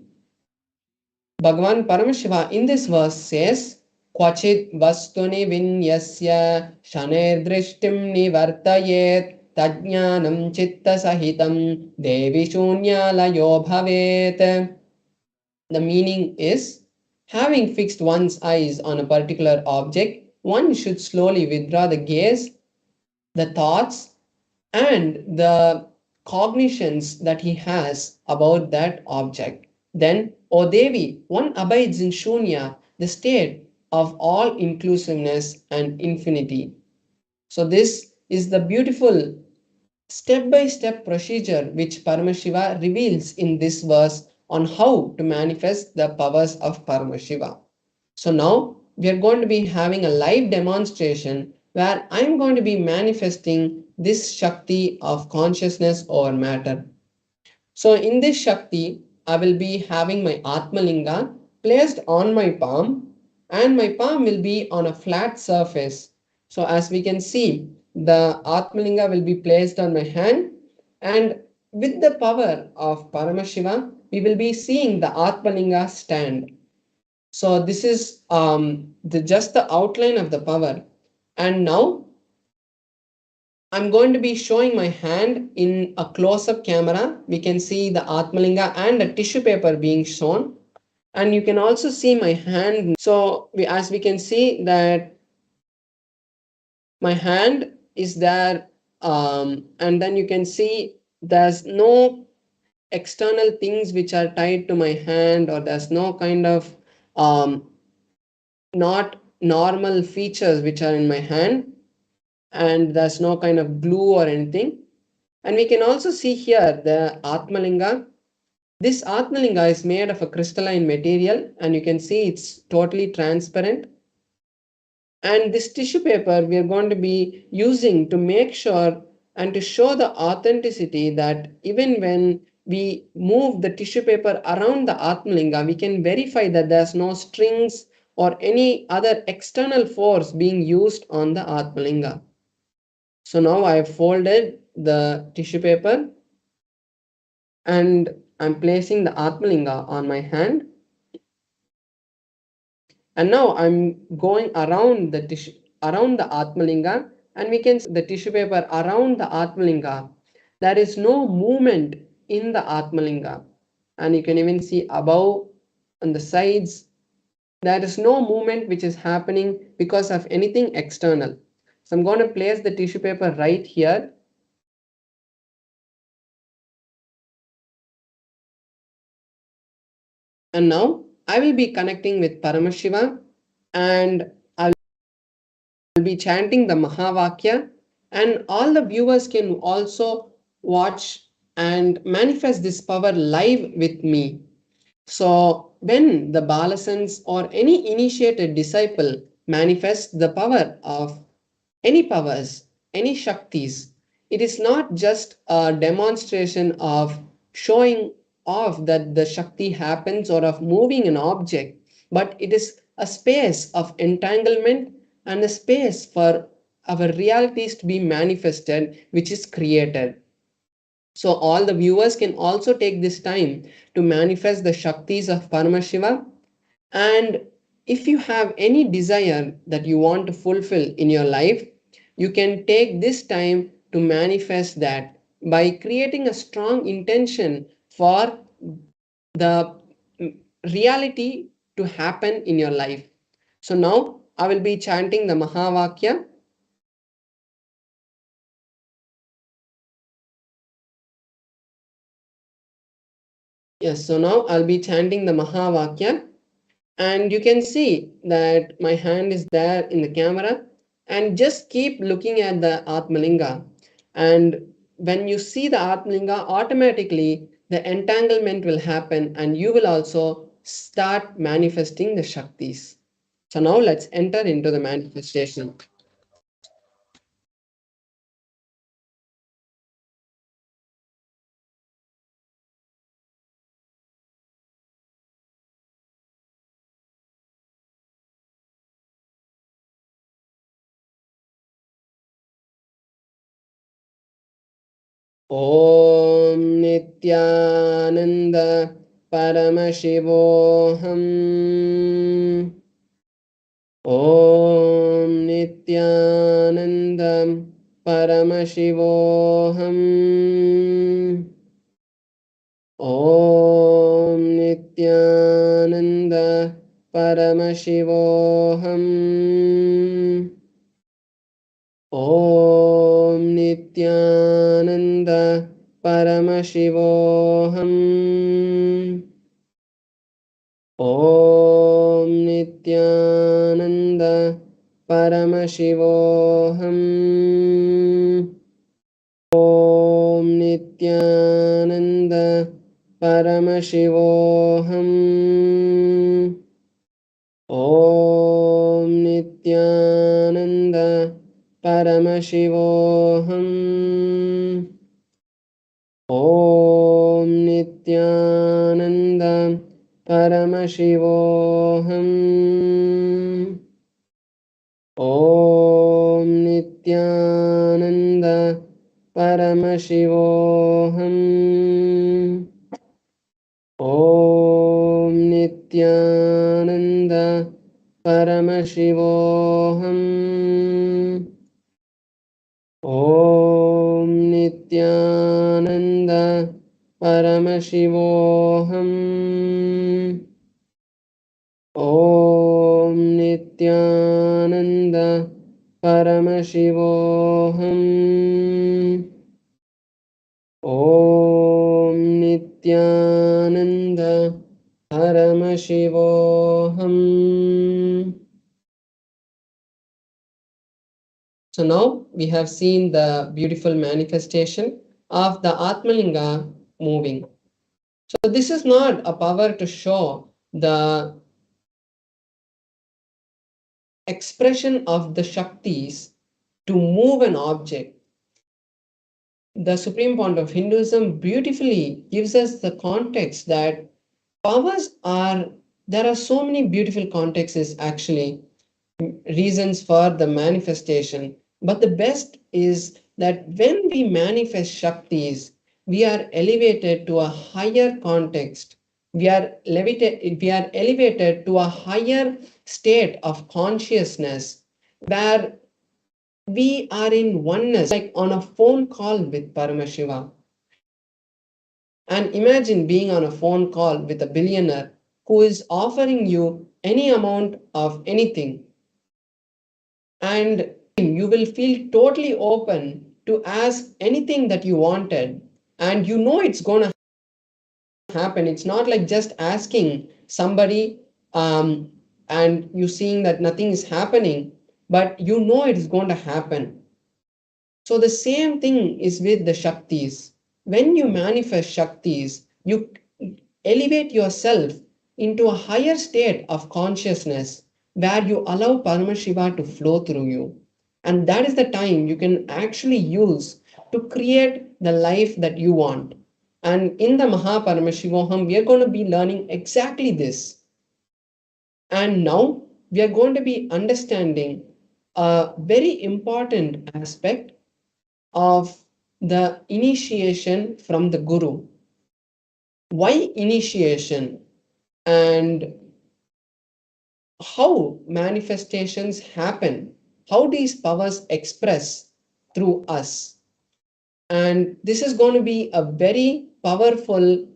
Bhagavan Paramashiva in this verse says, Kvachit vastuni vinyasya shaner drishtim nivartayet tajnanam chitta sahitam devi shunyalayo bhavet. The meaning is, having fixed one's eyes on a particular object, one should slowly withdraw the gaze, the thoughts, and the cognitions that he has about that object. Then, O Devi, one abides in Shunya, the state of all inclusiveness and infinity. So this is the beautiful step-by-step procedure which Paramashiva reveals in this verse on how to manifest the powers of Paramashiva. So now we are going to be having a live demonstration where I'm going to be manifesting this Shakti of consciousness over matter. So in this Shakti, I will be having my Atmalinga placed on my palm, and my palm will be on a flat surface. So as we can see, the Atmalinga will be placed on my hand, and with the power of Paramashiva, we will be seeing the Atmalinga stand. So this is just the outline of the power. And now I'm going to be showing my hand in a close-up camera. We can see the Atmalinga and a tissue paper being shown. And you can also see my hand. So as we can see that my hand is there, and then you can see there's no external things which are tied to my hand, or there's no kind of not normal features which are in my hand, and there's no kind of glue or anything. And we can also see here the Atmalinga. This Atmalinga is made of a crystalline material, and you can see it's totally transparent. And this tissue paper we are going to be using to make sure and to show the authenticity that even when we move the tissue paper around the Atmalinga, we can verify that there's no strings or any other external force being used on the Atmalinga. So now I have folded the tissue paper and I'm placing the Atmalinga on my hand. And now I'm going around the tissue, around the Atmalinga, and we can see the tissue paper around the Atmalinga. There is no movement in the Atmalinga. And you can even see above on the sides, there is no movement which is happening because of anything external. So I'm going to place the tissue paper right here. And now I will be connecting with Paramashivam and I'll be chanting the Mahavakya, and all the viewers can also watch and manifest this power live with me. So when the Balasans or any initiated disciple manifests the power of any powers, any Shaktis, it is not just a demonstration of showing off that the Shakti happens or of moving an object, but it is a space of entanglement and a space for our realities to be manifested, which is created. So all the viewers can also take this time to manifest the Shaktis of Paramashiva. And if you have any desire that you want to fulfill in your life, you can take this time to manifest that by creating a strong intention for the reality to happen in your life. So now I will be chanting the Mahavakya. Yes, so now I'll be chanting the Mahavakya. And you can see that my hand is there in the camera, and just keep looking at the Atmalinga. And when you see the Atmalinga, automatically the entanglement will happen and you will also start manifesting the Shaktis. So now let's enter into the manifestation. Om Nithyananda Paramashivoham. Om Nithyananda Paramashivoham. Om Nithyananda Paramashivoham. Om Nithyananda Paramashivoham. Om Nithyananda Paramashivoham. Om Nithyananda Paramashivoham. Om Nithyananda Paramashivoham. Om Nithyananda Paramashivoham. Om Nithyananda Paramashivoham. Om Nithyananda Paramashivoham. Om Nithyananda Paramashivoham. Om Nithyananda Paramashivoham. Om Nithyananda Paramashivoham. So now we have seen the beautiful manifestation of the Atmalinga moving. So this is not a power to show the expression of the Shaktis to move an object. The Supreme Point of Hinduism beautifully gives us the context that powers are, there are so many beautiful contexts actually, reasons for the manifestation, but the best is that when we manifest Shaktis, we are elevated to a higher context. We are elevated to a higher state of consciousness where we are in oneness, like on a phone call with Paramashiva. And imagine being on a phone call with a billionaire who is offering you any amount of anything, and you will feel totally open to ask anything that you wanted, and you know it's going to happen. It's not like just asking somebody and you seeing that nothing is happening, but you know it is going to happen. So the same thing is with the Shaktis. When you manifest Shaktis, you elevate yourself into a higher state of consciousness where you allow Paramashiva to flow through you. And that is the time you can actually use to create the life that you want. And in the Mahaparamashivoham, we are going to be learning exactly this. And now we are going to be understanding a very important aspect of the initiation from the Guru. Why initiation and how manifestations happen, how these powers express through us. And this is going to be a very powerful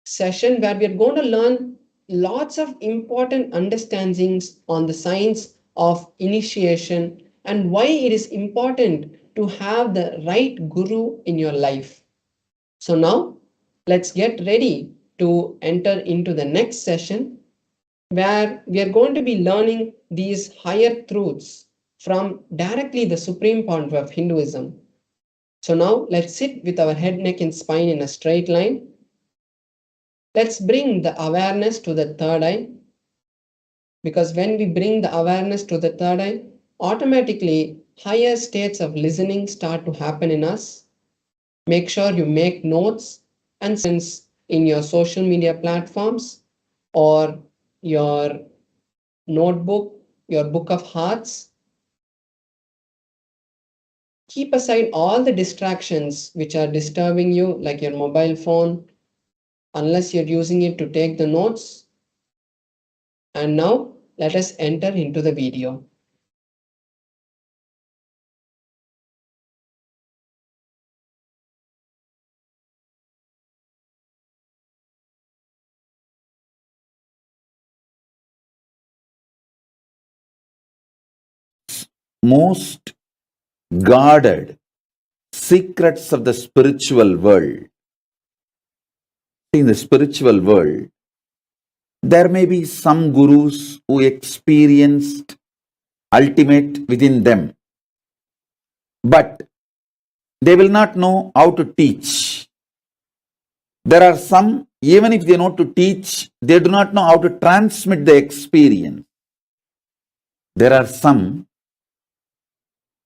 session where we are going to learn lots of important understandings on the science of initiation and why it is important to have the right guru in your life. So now let's get ready to enter into the next session where we are going to be learning these higher truths from directly the supreme point of Hinduism. So now let's sit with our head, neck and spine in a straight line. Let's bring the awareness to the third eye, because when we bring the awareness to the third eye, automatically higher states of listening start to happen in us. Make sure you make notes and sense in your social media platforms or your notebook, your book of hearts. Keep aside all the distractions which are disturbing you, like your mobile phone, unless you're using it to take the notes. And now let us enter into the video. Most guarded secrets of the spiritual world. In the spiritual world, there may be some gurus who experienced ultimate within them, but they will not know how to teach. There are some, even if they know to teach, they do not know how to transmit the experience. There are some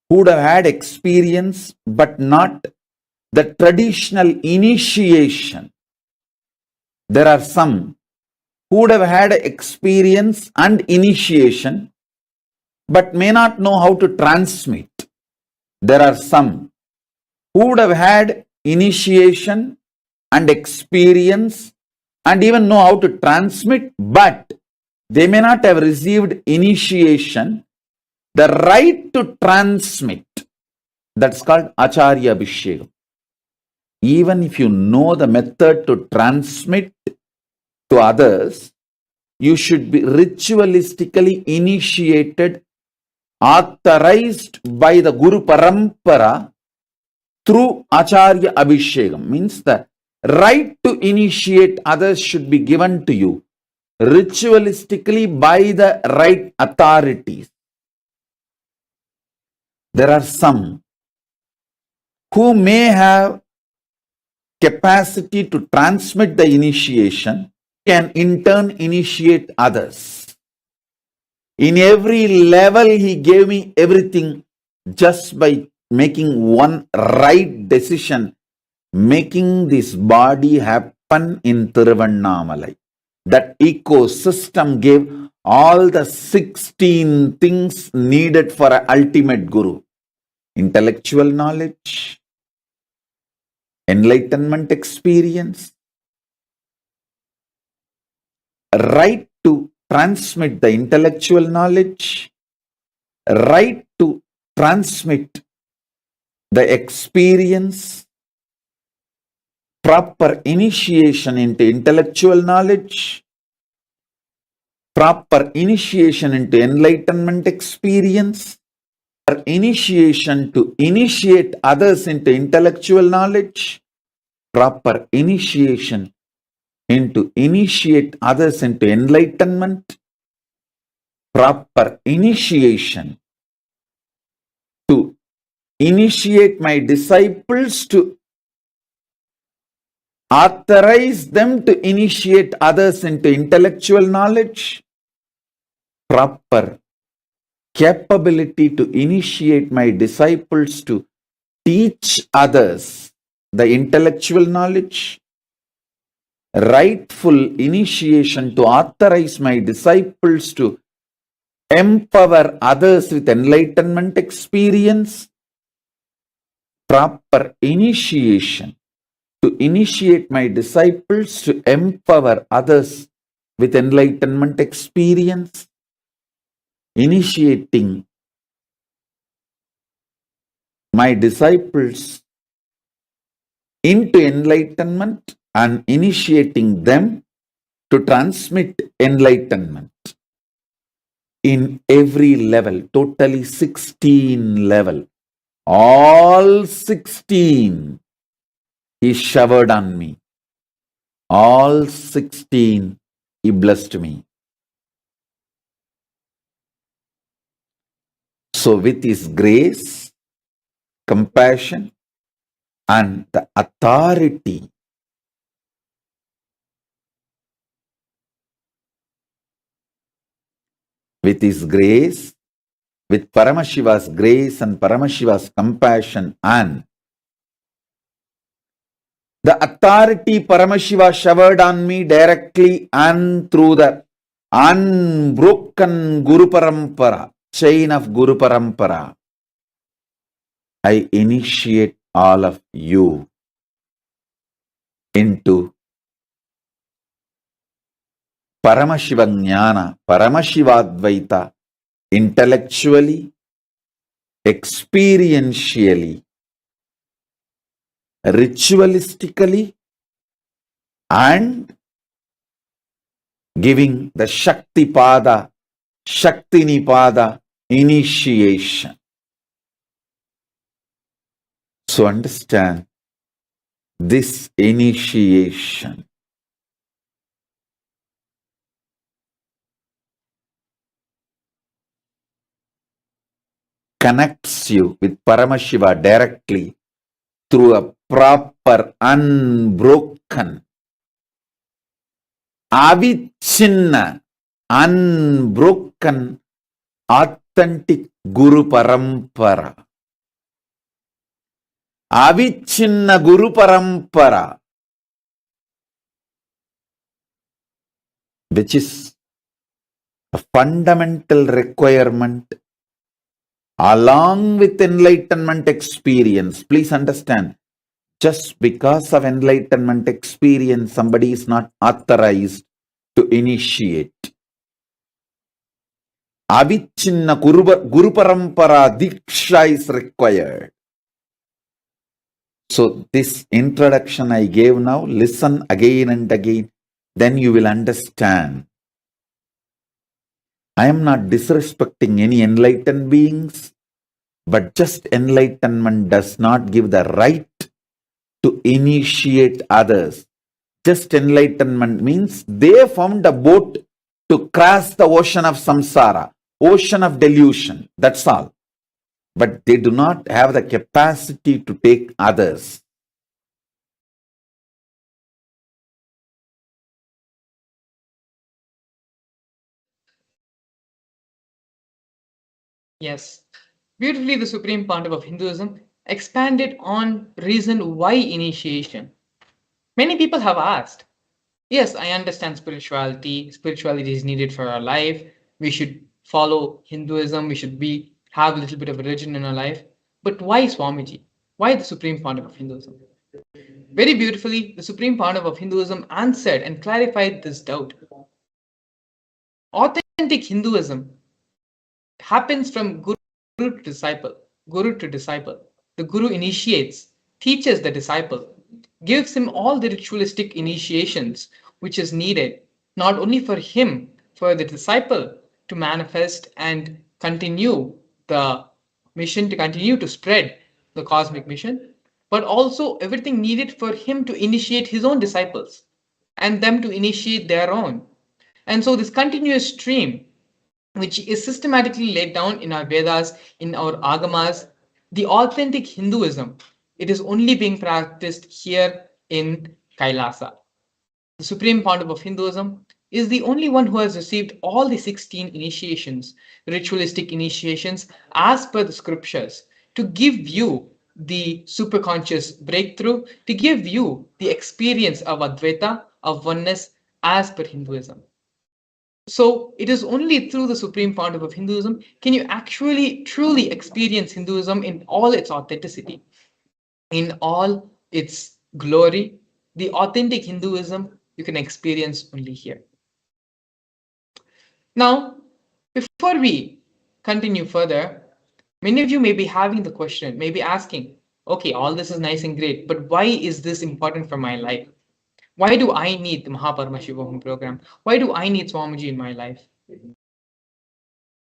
who would have had experience, but not the traditional initiation. There are some who would have had experience and initiation, but may not know how to transmit. There are some who would have had initiation and experience and even know how to transmit, but they may not have received initiation, the right to transmit. That's called Acharya Abhishekam. Even if you know the method to transmit to others, you should be ritualistically initiated, authorized by the Guru Parampara through Acharya Abhishekam. Means the right to initiate others should be given to you ritualistically by the right authorities. There are some who may have capacity to transmit the initiation, can in turn initiate others. In every level, he gave me everything just by making one right decision, making this body happen in Tiruvannamalai. That ecosystem gave all the 16 things needed for an ultimate guru. intellectual knowledge, enlightenment experience, right to transmit the intellectual knowledge, right to transmit the experience, proper initiation into intellectual knowledge, proper initiation into enlightenment experience, proper initiation to initiate others into intellectual knowledge, proper initiation into initiate others into enlightenment, proper initiation to initiate my disciples to authorize them to initiate others into intellectual knowledge, proper capability to initiate my disciples to teach others the intellectual knowledge, rightful initiation to authorize my disciples to empower others with enlightenment experience, proper initiation to initiate my disciples to empower others with enlightenment experience, initiating my disciples into enlightenment and initiating them to transmit enlightenment in every level, totally 16 level. All 16 He showered on me. All 16 He blessed me. So with His grace, compassion, and the authority, with His grace, with Paramashiva's grace and Paramashiva's compassion and the authority Paramashiva showered on me directly and through the unbroken Guru Parampara, chain of Guru Parampara, I initiate all of you into Paramashiva Jnana, Paramashivadvaita, intellectually, experientially, ritualistically, and giving the Shakti Pada, Shakti Nipada initiation. So understand this initiation connects you with Paramashiva directly through a proper, unbroken, avichinna, unbroken, authentic Guru Parampara. Avichinna Guru Parampara, which is a fundamental requirement along with enlightenment experience. Please understand, just because of enlightenment experience, somebody is not authorized to initiate. Avichinna Guru Parampara Diksha is required. So this introduction I gave now, listen again and again, then you will understand. I am not disrespecting any enlightened beings, but just enlightenment does not give the right to initiate others. Just enlightenment means they found a boat to cross the ocean of samsara, ocean of delusion, that's all. But they do not have the capacity to take others. Yes. Beautifully, the Supreme Pontiff of Hinduism expanded on reason why initiation. Many people have asked, yes, I understand spirituality. Spirituality is needed for our life. We should follow Hinduism. We should have a little bit of religion in our life. But why Swamiji? Why the Supreme Founder of Hinduism? Very beautifully, the Supreme Founder of Hinduism answered and clarified this doubt. Authentic Hinduism happens from guru to disciple, guru to disciple. The guru initiates, teaches the disciple, gives him all the ritualistic initiations which is needed, not only for him, for the disciple to manifest and continue the mission, to continue to spread the cosmic mission, but also everything needed for him to initiate his own disciples and them to initiate their own. And so this continuous stream, which is systematically laid down in our Vedas, in our Agamas, the authentic Hinduism, it is only being practiced here in Kailasa. The Supreme Founder of Hinduism is the only one who has received all the 16 initiations, ritualistic initiations, as per the scriptures, to give you the superconscious breakthrough, to give you the experience of Advaita, of oneness, as per Hinduism. So it is only through the Supreme Founder of Hinduism can you actually truly experience Hinduism in all its authenticity, in all its glory. The authentic Hinduism you can experience only here. Now, before we continue further, many of you may be having the question, may be asking, okay, all this is nice and great, but why is this important for my life? Why do I need the Paramashivam program? Why do I need Swamiji in my life?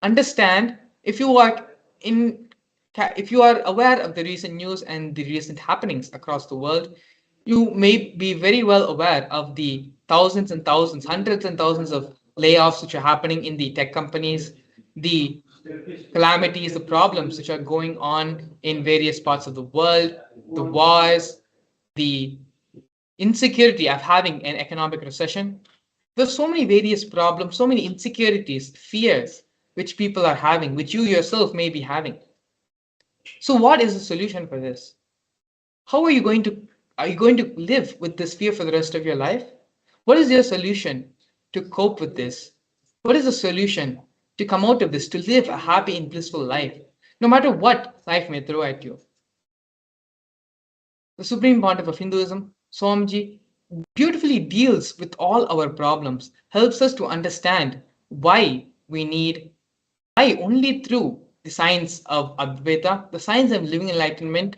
Understand, if you are aware of the recent news and the recent happenings across the world, you may be very well aware of the thousands and thousands, hundreds and thousands of layoffs which are happening in the tech companies, the calamities, the problems which are going on in various parts of the world, the wars, the insecurity of having an economic recession. There's so many various problems, so many insecurities, fears which people are having, which you yourself may be having. So what is the solution for this? How are you going to live with this fear for the rest of your life? What is your solution to cope with this? What is the solution to come out of this, to live a happy and blissful life, no matter what life may throw at you? The Supreme Pontiff of Hinduism, Swamiji, beautifully deals with all our problems, helps us to understand why only through the science of Advaita, the science of living enlightenment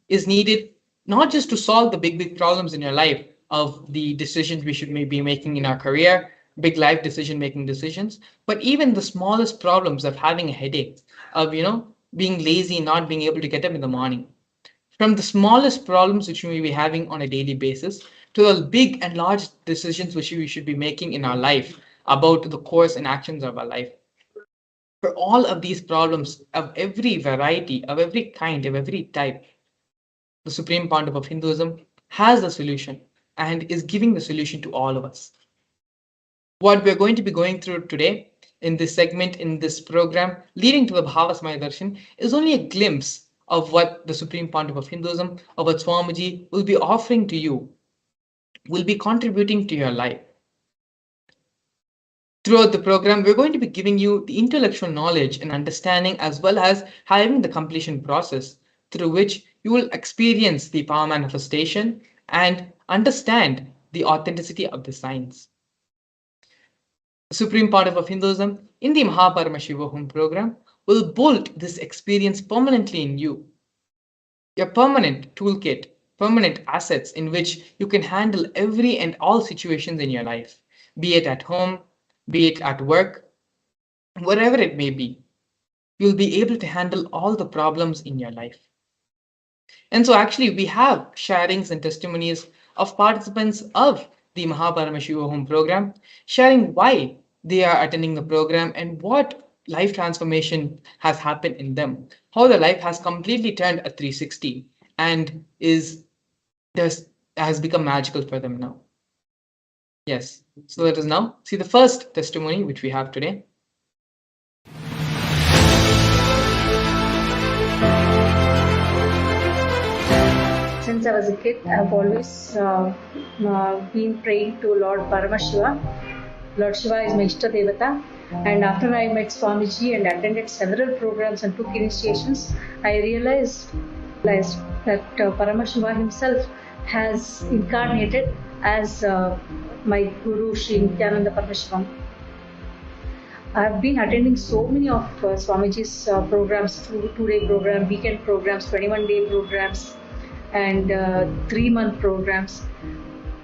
is needed, not just to solve the big problems in your life of the decisions we should be making in our career, big life decision-making decisions, but even the smallest problems of having a headache, of being lazy, not being able to get up in the morning. From the smallest problems which we may be having on a daily basis to the big and large decisions which we should be making in our life about the course and actions of our life. For all of these problems of every variety, of every kind, of every type, the Supreme Pontiff of Hinduism has the solution and is giving the solution to all of us. What we're going to be going through today in this segment, in this program, leading to the Bhava Samadhi Darshan, is only a glimpse of what the Supreme Pontiff of Hinduism, of what Swamiji will be offering to you, will be contributing to your life. Throughout the program, we're going to be giving you the intellectual knowledge and understanding, as well as having the completion process through which you will experience the power manifestation and understand the authenticity of the science. The Supreme Pontiff of Hinduism in the Paramashivam program will bolt this experience permanently in you. Your permanent toolkit, permanent assets in which you can handle every and all situations in your life, be it at home, be it at work, wherever it may be. You'll be able to handle all the problems in your life. And so actually we have sharings and testimonies of participants of the Paramashivam program, sharing why they are attending the program and what life transformation has happened in them, how their life has completely turned a 360 and has become magical for them now. Yes, so let us now see the first testimony which we have today. Since I was a kid, I've always been praying to Lord Paramashiva. Lord Shiva is my Ishta Devata, And after I met Swamiji and attended several programs and took initiations, I realized that Paramashiva himself has incarnated as my Guru Sri Nithyananda Paramashivam. I've been attending so many of Swamiji's programs, two-day program, weekend programs, 21-day programs, and 3-month programs.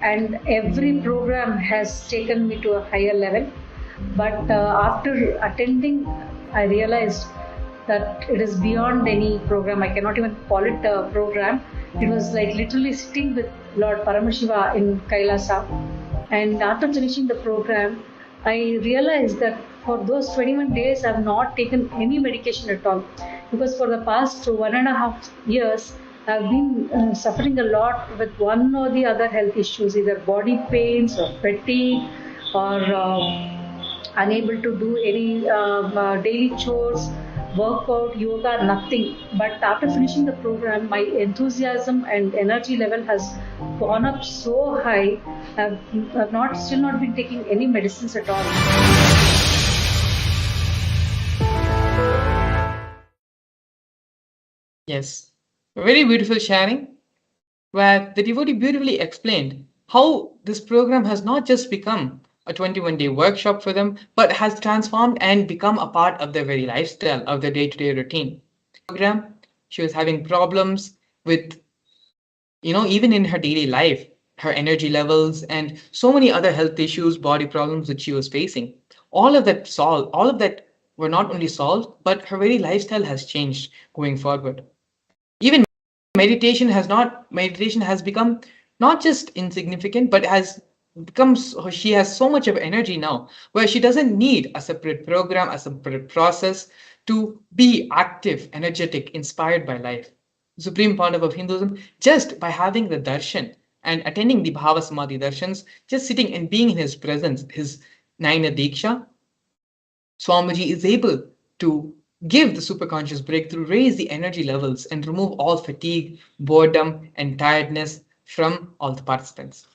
And every program has taken me to a higher level. But after attending, I realized that it is beyond any program. I cannot even call it a program. It was like literally sitting with Lord Paramashiva in Kailasa. And after finishing the program, I realized that for those 21 days, I have not taken any medication at all. Because for the past 1.5 years, I've been suffering a lot with one or the other health issues, either body pains or fatigue or unable to do any daily chores, workout, yoga, nothing. But after finishing the program, my enthusiasm and energy level has gone up so high. I've still not been taking any medicines at all. Yes, a very beautiful sharing where the devotee beautifully explained how this program has not just become a 21-day workshop for them, but has transformed and become a part of their very lifestyle, of their day-to-day routine. Program, she was having problems with, even in her daily life, her energy levels and so many other health issues, body problems that she was facing. All of that were not only solved, but her very lifestyle has changed going forward. Even meditation has become not just insignificant, but has become she has so much of energy now where she doesn't need a separate program, a separate process to be active, energetic, inspired by life. The supreme part of Hinduism, just by having the darshan and attending the Bhava Samadhi darshans, just sitting and being in his presence, his Naina Diksha, Swamiji is able to give the superconscious breakthrough, raise the energy levels, and remove all fatigue, boredom, and tiredness from all the participants.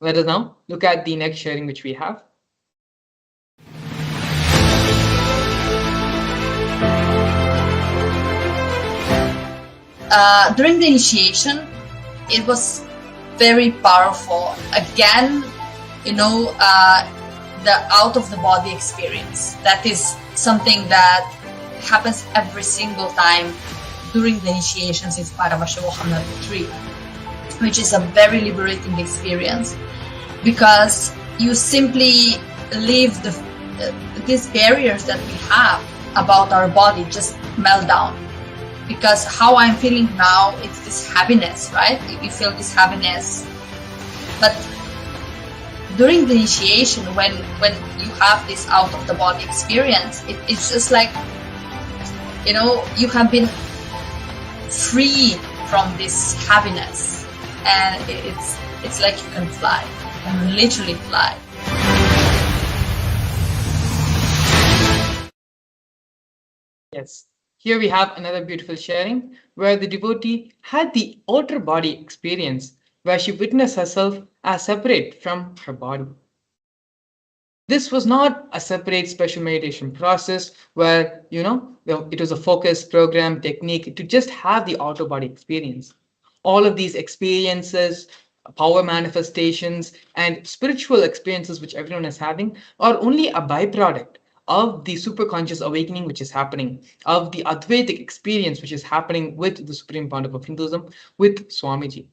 Let us now look at the next sharing which we have. During the initiation, it was very powerful. Again, the out of the body experience. That is something that happens every single time during the initiations in Paramashivam retreat, which is a very liberating experience because you simply leave these barriers that we have about our body just melt down. Because how I'm feeling now, it's this happiness, right? You feel this happiness. But during the initiation, when you have this out of the body experience, it's just like, you have been free from this happiness, and it's like you can fly, you can literally fly. Yes. Here we have another beautiful sharing where the devotee had the outer body experience where she witnessed herself as separate from her body. This was not a separate special meditation process where, it was a focused program technique to just have the outer body experience. All of these experiences, power manifestations, and spiritual experiences which everyone is having are only a byproduct of the superconscious awakening which is happening, of the Advaitic experience which is happening with the Supreme Pontiff of Hinduism, with Swamiji.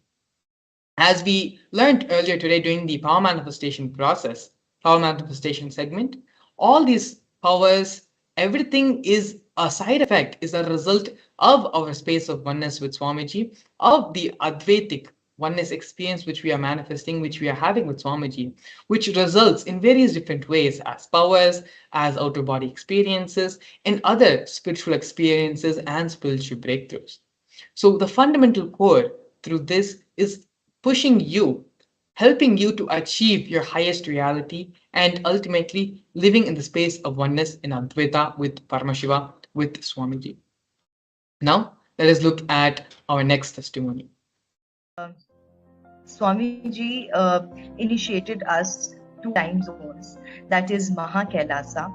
As we learned earlier today during the power manifestation process, power manifestation segment, all these powers, everything is a side effect, is a result of our space of oneness with Swamiji, of the Advaitic oneness experience which we are manifesting, which we are having with Swamiji, which results in various different ways as powers, as outer body experiences, and other spiritual experiences and spiritual breakthroughs. So the fundamental core through this is pushing you, helping you to achieve your highest reality, and ultimately living in the space of oneness in Advaita with Paramashiva, with Swamiji. Now, let us look at our next testimony. Swamiji initiated us two time zones, that is Mahakailasa.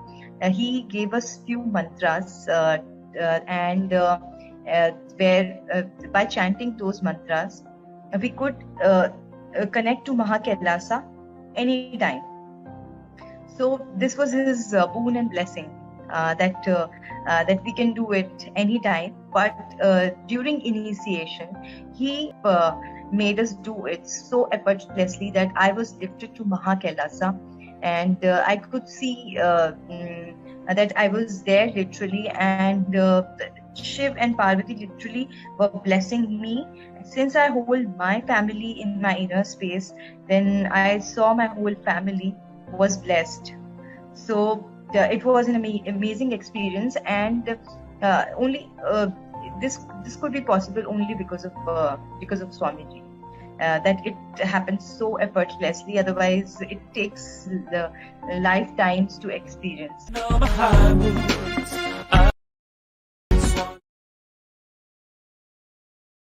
He gave us few mantras and where by chanting those mantras, we could connect to Mahakailasa anytime. So this was his boon and blessing that we can do it anytime. But during initiation, he made us do it so effortlessly that I was lifted to Mahakailasa, and I could see that I was there literally, and Shiv and Parvati literally were blessing me. Since I hold my family in my inner space, then I saw my whole family was blessed. So it was an amazing experience, and only this could be possible only because of Swamiji. That it happens so effortlessly. Otherwise, it takes the lifetimes to experience.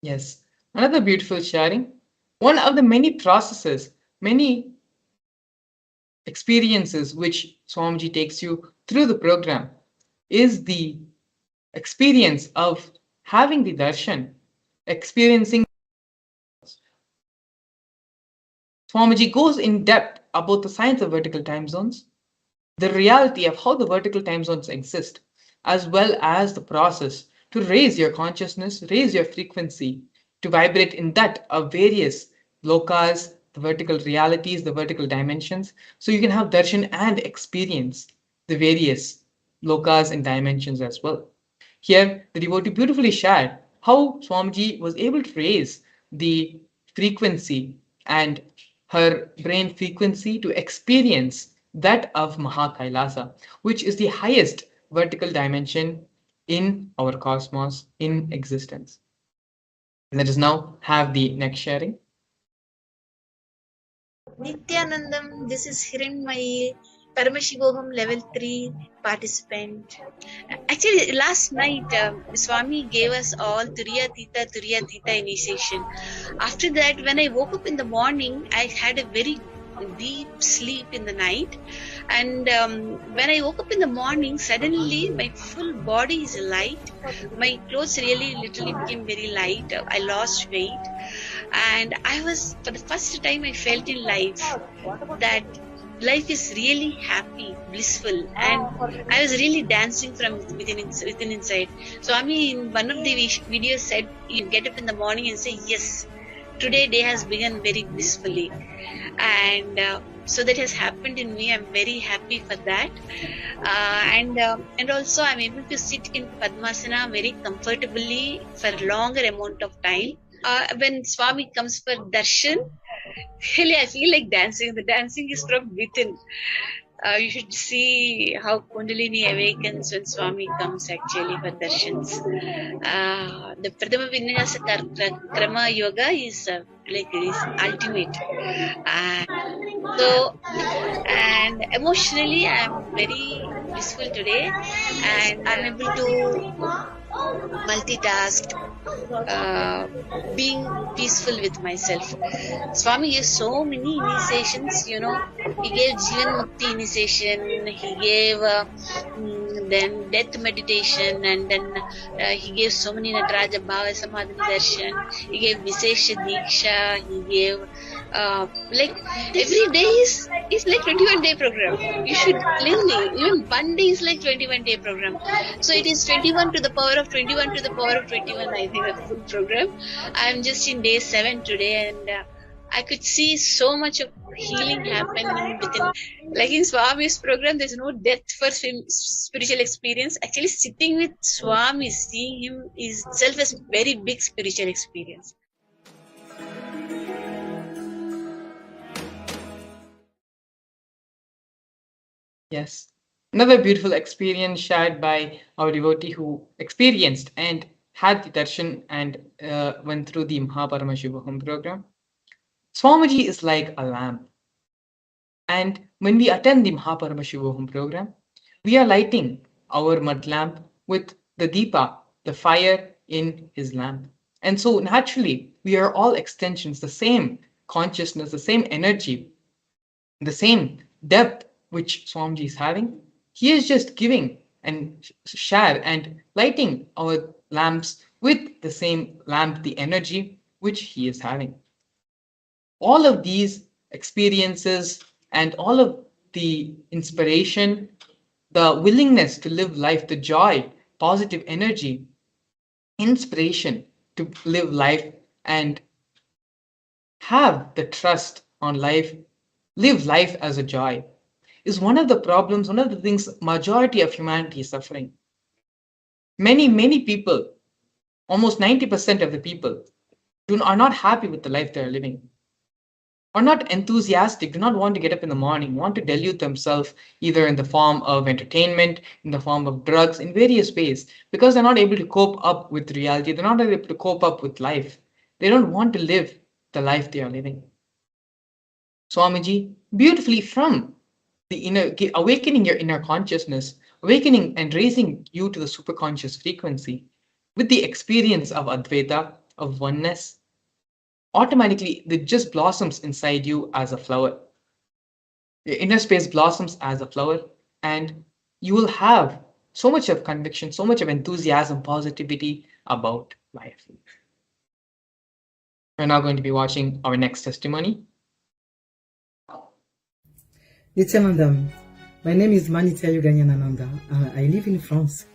Yes, another beautiful sharing. One of the many processes, many experiences which Swamiji takes you through the program is the experience of having the darshan, experiencing. Swamiji goes in depth about the science of vertical time zones, the reality of how the vertical time zones exist, as well as the process to raise your consciousness, raise your frequency, to vibrate in that of various lokas, the vertical realities, the vertical dimensions, so you can have darshan and experience the various lokas and dimensions as well. Here, the devotee beautifully shared how Swamiji was able to raise the frequency and her brain frequency to experience that of Mahakailasa, which is the highest vertical dimension in our cosmos, in existence. Let us now have the next sharing. Nithyanandam, this is Hiranmayi, Paramashivam level 3 participant. Actually, last night Swami gave us all Turiya Theta initiation. After that, when I woke up in the morning, I had a very deep sleep in the night, and when I woke up in the morning, suddenly my full body is light. My clothes really literally became very light. I lost weight, and I was, for the first time, I felt in life that life is really happy, blissful, and I was really dancing from within inside. So Swami in one of the videos said, you get up in the morning and say, yes, today day has begun very blissfully, and so that has happened in me. I'm very happy for that, and also I'm able to sit in Padmasana very comfortably for a longer amount of time. When Swami comes for darshan, really I feel like dancing. The dancing is from within. You should see how Kundalini awakens when Swami comes actually for darshans. The Pradama Vinyasa Krama Yoga is ultimate. And emotionally I am very blissful today, and I'm able to multitask, being peaceful with myself. Swami gave so many initiations, He gave Jivan Mukti initiation, he gave then death meditation, and then he gave so many Nataraja Bhava Samadhi Darshan, he gave Visesha Diksha, he gave like every day is like 21-day program. You should live even one day is like 21-day program. So it is 21 to the power of 21 to the power of 21. I think a full program. I'm just in day 7 today, and I could see so much of healing happening within. Like in Swami's program, there's no depth for spiritual experience. Actually, sitting with Swami, seeing him is itself a very big spiritual experience. Yes, another beautiful experience shared by our devotee who experienced and had the darshan and went through the Paramashivam program. Swamiji is like a lamp. And when we attend the Paramashivam program, we are lighting our mud lamp with the deepa, the fire in his lamp. And so naturally, we are all extensions, the same consciousness, the same energy, the same depth which Swamiji is having. He is just giving and share and lighting our lamps with the same lamp, the energy which he is having. All of these experiences and all of the inspiration, the willingness to live life, the joy, positive energy, inspiration to live life and have the trust on life, live life as a joy, is one of the problems, one of the things majority of humanity is suffering. Many people, almost 90% of the people, are not happy with the life they are living, are not enthusiastic, do not want to get up in the morning, want to delude themselves either in the form of entertainment, in the form of drugs, in various ways, because they're not able to cope up with reality, they're not able to cope up with life. They don't want to live the life they are living. Swamiji, beautifully from the inner, awakening your inner consciousness, awakening and raising you to the superconscious frequency with the experience of Advaita, of oneness, automatically it just blossoms inside you as a flower. Your inner space blossoms as a flower, and you will have so much of conviction, so much of enthusiasm, positivity about life. We're now going to be watching our next testimony. Nithyananda, my name is Manitya Yoganyananda. I live in France.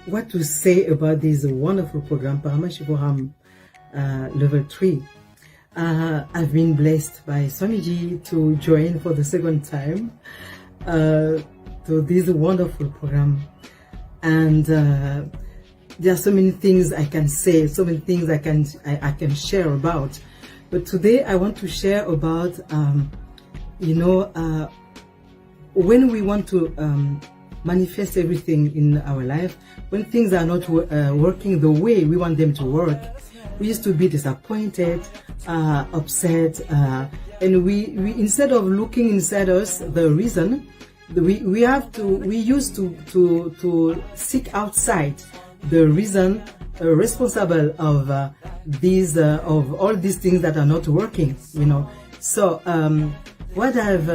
What to say about this wonderful program, Paramashivam Level 3. I've been blessed by Swamiji to join for the second time to this wonderful program. And there are so many things I can say, so many things I can share about. But today I want to share about, when we want to manifest everything in our life, when things are not working the way we want them to work, we used to be disappointed, upset, and we instead of looking inside us the reason, we used to seek outside the reason responsible of all these things that are not working, So what I've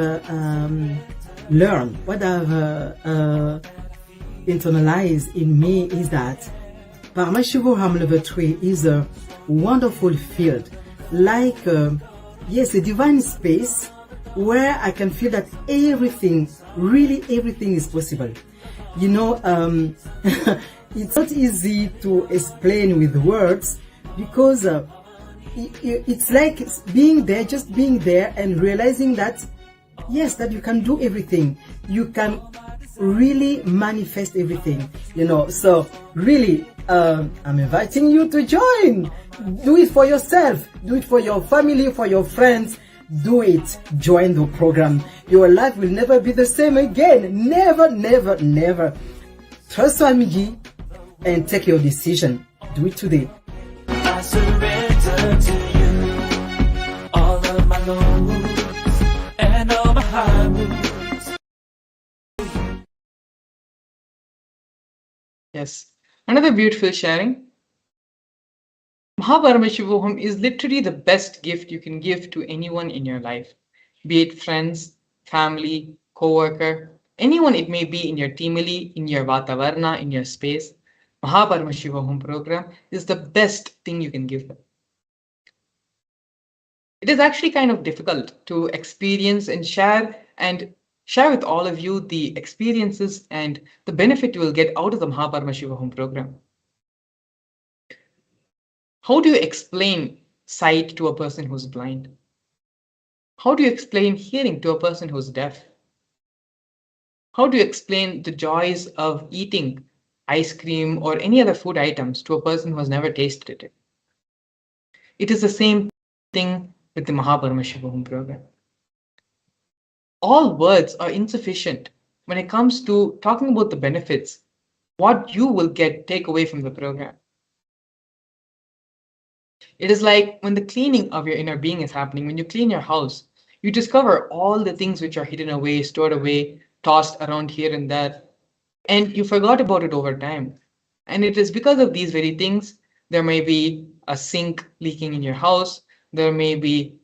learned, what I've internalized in me is that Paramashivam Level 3 is a wonderful field, like yes, a divine space where I can feel that everything, really everything is possible. It's not easy to explain with words because it's like being there, just being there and realizing that, yes, that you can do everything. You can really manifest everything, So really, I'm inviting you to join. Do it for yourself. Do it for your family, for your friends. Do it. Join the program. Your life will never be the same again. Never, never, never. Trust Swamiji and take your decision. Do it today. I surrender to you all of my lows and all my highs. Yes, another beautiful sharing. Paramashivam is literally the best gift you can give to anyone in your life, be it friends, family, co-worker, anyone it may be in your teamily, in your vatavarna, in your space. Paramashivam program is the best thing you can give them. It is actually kind of difficult to experience and share with all of you the experiences and the benefit you will get out of the Paramashivam program. How do you explain sight to a person who's blind? How do you explain hearing to a person who's deaf? How do you explain the joys of eating ice cream or any other food items to a person who has never tasted it? It is the same thing with the Paramashivam program. All words are insufficient when it comes to talking about the benefits, what you will take away from the program. It is like when the cleaning of your inner being is happening, when you clean your house, you discover all the things which are hidden away, stored away, tossed around here and there, and you forgot about it over time. And it is because of these very things, there may be a sink leaking in your house, there may be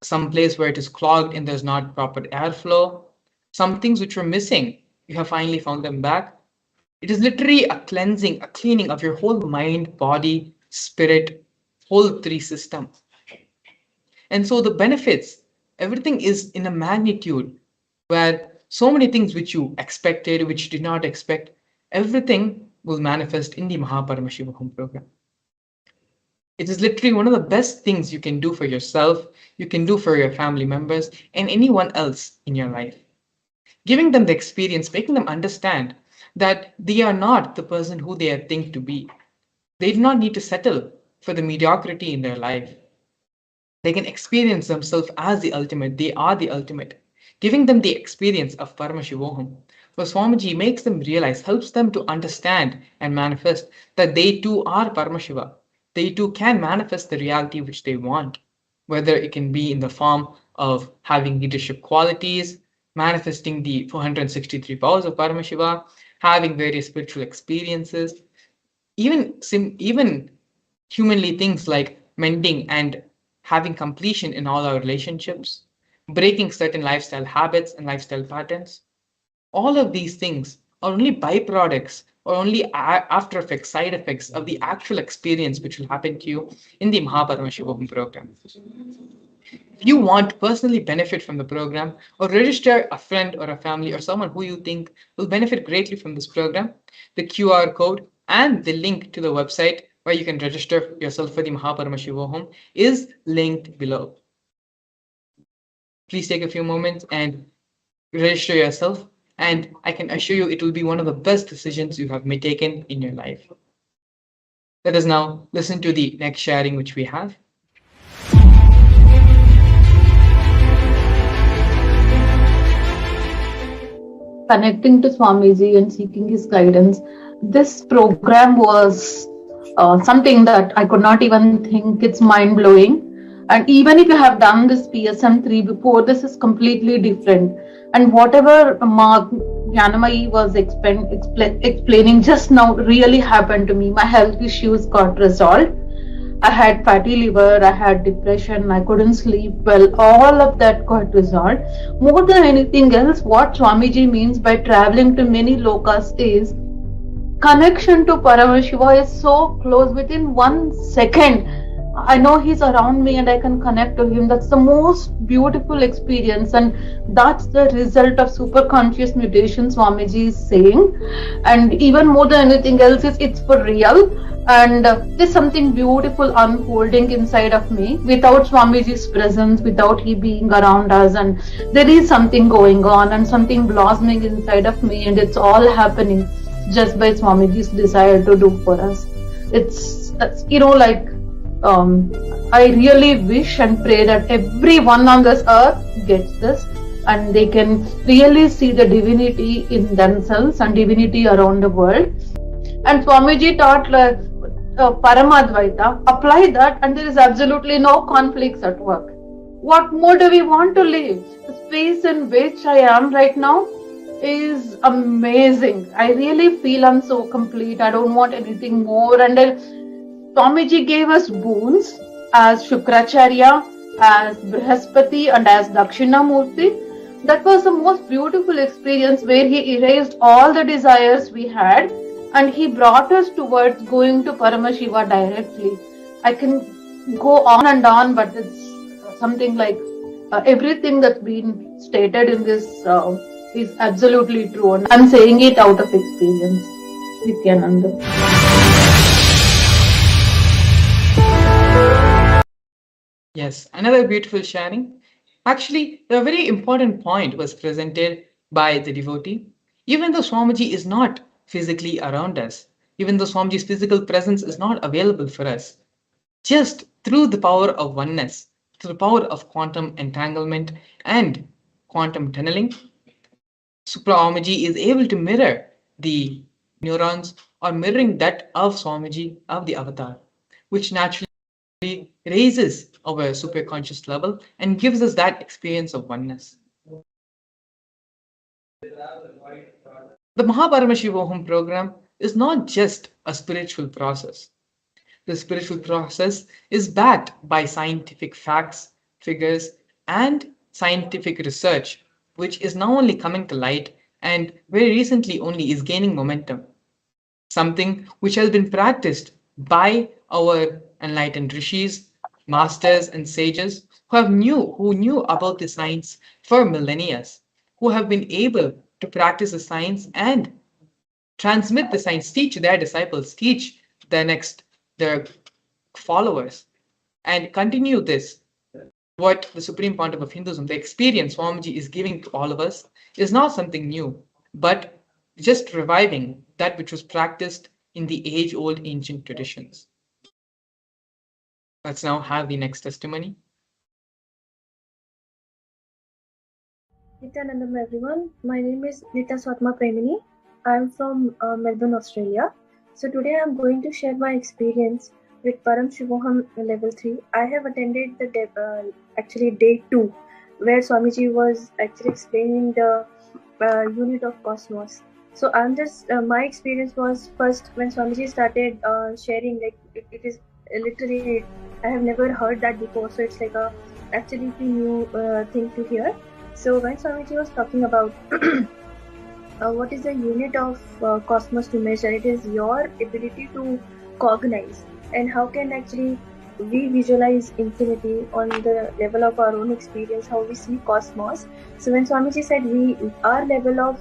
some place where it is clogged and there's not proper airflow, some things which were missing, you have finally found them back. It is literally a cleansing, a cleaning of your whole mind, body, spirit, whole three system. And so the benefits, everything is in a magnitude where so many things which you expected, which you did not expect, everything will manifest in the Paramashivam program. It is literally one of the best things you can do for yourself, you can do for your family members, and anyone else in your life. Giving them the experience, making them understand that they are not the person who they think to be. They do not need to settle for the mediocrity in their life. They can experience themselves as the ultimate. They are the ultimate. Giving them the experience of Paramashivoham, where Swamiji makes them realize, helps them to understand and manifest that they too are Paramashiva. They too can manifest the reality which they want, whether it can be in the form of having leadership qualities, manifesting the 463 powers of Paramashiva, having various spiritual experiences, even humanly things like mending and having completion in all our relationships, breaking certain lifestyle habits and lifestyle patterns. All of these things are only byproducts or only after effects, side effects of the actual experience which will happen to you in the Paramashivam program. If you want to personally benefit from the program or register a friend or a family or someone who you think will benefit greatly from this program, the QR code and the link to the website where you can register yourself for the Paramashivam is linked below. Please take a few moments and register yourself, and I can assure you it will be one of the best decisions you have taken in your life. Let us now listen to the next sharing which we have. Connecting to Swamiji and seeking his guidance, this program was something that I could not even think. It's mind blowing. And even if you have done this PSM3 before, this is completely different. And whatever Jnanamayi was explaining just now really happened to me. My health issues got resolved. I had fatty liver, I had depression, I couldn't sleep well. All of that got resolved. More than anything else, what Swamiji means by traveling to many lokas is connection to Paramashiva is so close. Within 1 second, I know he's around me and I can connect to him. That's the most beautiful experience, and that's the result of super conscious meditation, Swamiji is saying. And even more than anything else, it's for real. And there's something beautiful unfolding inside of me without Swamiji's presence, without he being around us. And there is something going on and something blossoming inside of me, and it's all happening just by Swamiji's desire to do for us. It's I really wish and pray that everyone on this earth gets this and they can really see the divinity in themselves and divinity around the world. And Swamiji taught Paramadvaita, apply that and there is absolutely no conflicts at work. What more do we want to live? The space in which I am right now is amazing. I really feel I'm so complete. I don't want anything more. And Swamiji gave us boons as Shukracharya, as Brihaspati and as Dakshinamurti. That was the most beautiful experience where he erased all the desires we had and he brought us towards going to Paramashiva directly. I can go on and on, but it's something like everything that's been stated in this is absolutely true. And I'm saying it out of experience. Nithyananda. Yes, another beautiful sharing. Actually, a very important point was presented by the devotee. Even though Swamiji is not physically around us, even though Swamiji's physical presence is not available for us, just through the power of oneness, through the power of quantum entanglement and quantum tunneling, Swamiji is able to mirror the neurons or mirroring that of Swamiji, of the avatar, which naturally raises our superconscious level and gives us that experience of oneness. The Paramashivam program is not just a spiritual process. The spiritual process is backed by scientific facts, figures, and scientific research, which is now only coming to light and very recently only is gaining momentum. Something which has been practiced by our enlightened rishis, masters, and sages who knew about the science for millennia, who have been able to practice the science and transmit the science, teach their disciples, teach their followers, and continue this. What the Supreme Pontiff of Hinduism, the experience Swamiji is giving to all of us, is not something new, but just reviving that which was practiced in the age-old ancient traditions. Let's now have the next testimony. Nithyananda, everyone. My name is Nita Swatma Premini. I am from Melbourne, Australia. So today I am going to share my experience with Paramashivam level 3. I have attended the actually day 2, where Swamiji was actually explaining the unit of cosmos. So I'm just my experience was first when Swamiji started sharing, like it is literally I have never heard that before, so it's like a absolutely new thing to hear. So when Swamiji was talking about what is the unit of cosmos to measure, it is your ability to cognize, and how can actually we visualize infinity on the level of our own experience, how we see cosmos. So when Swamiji said our level of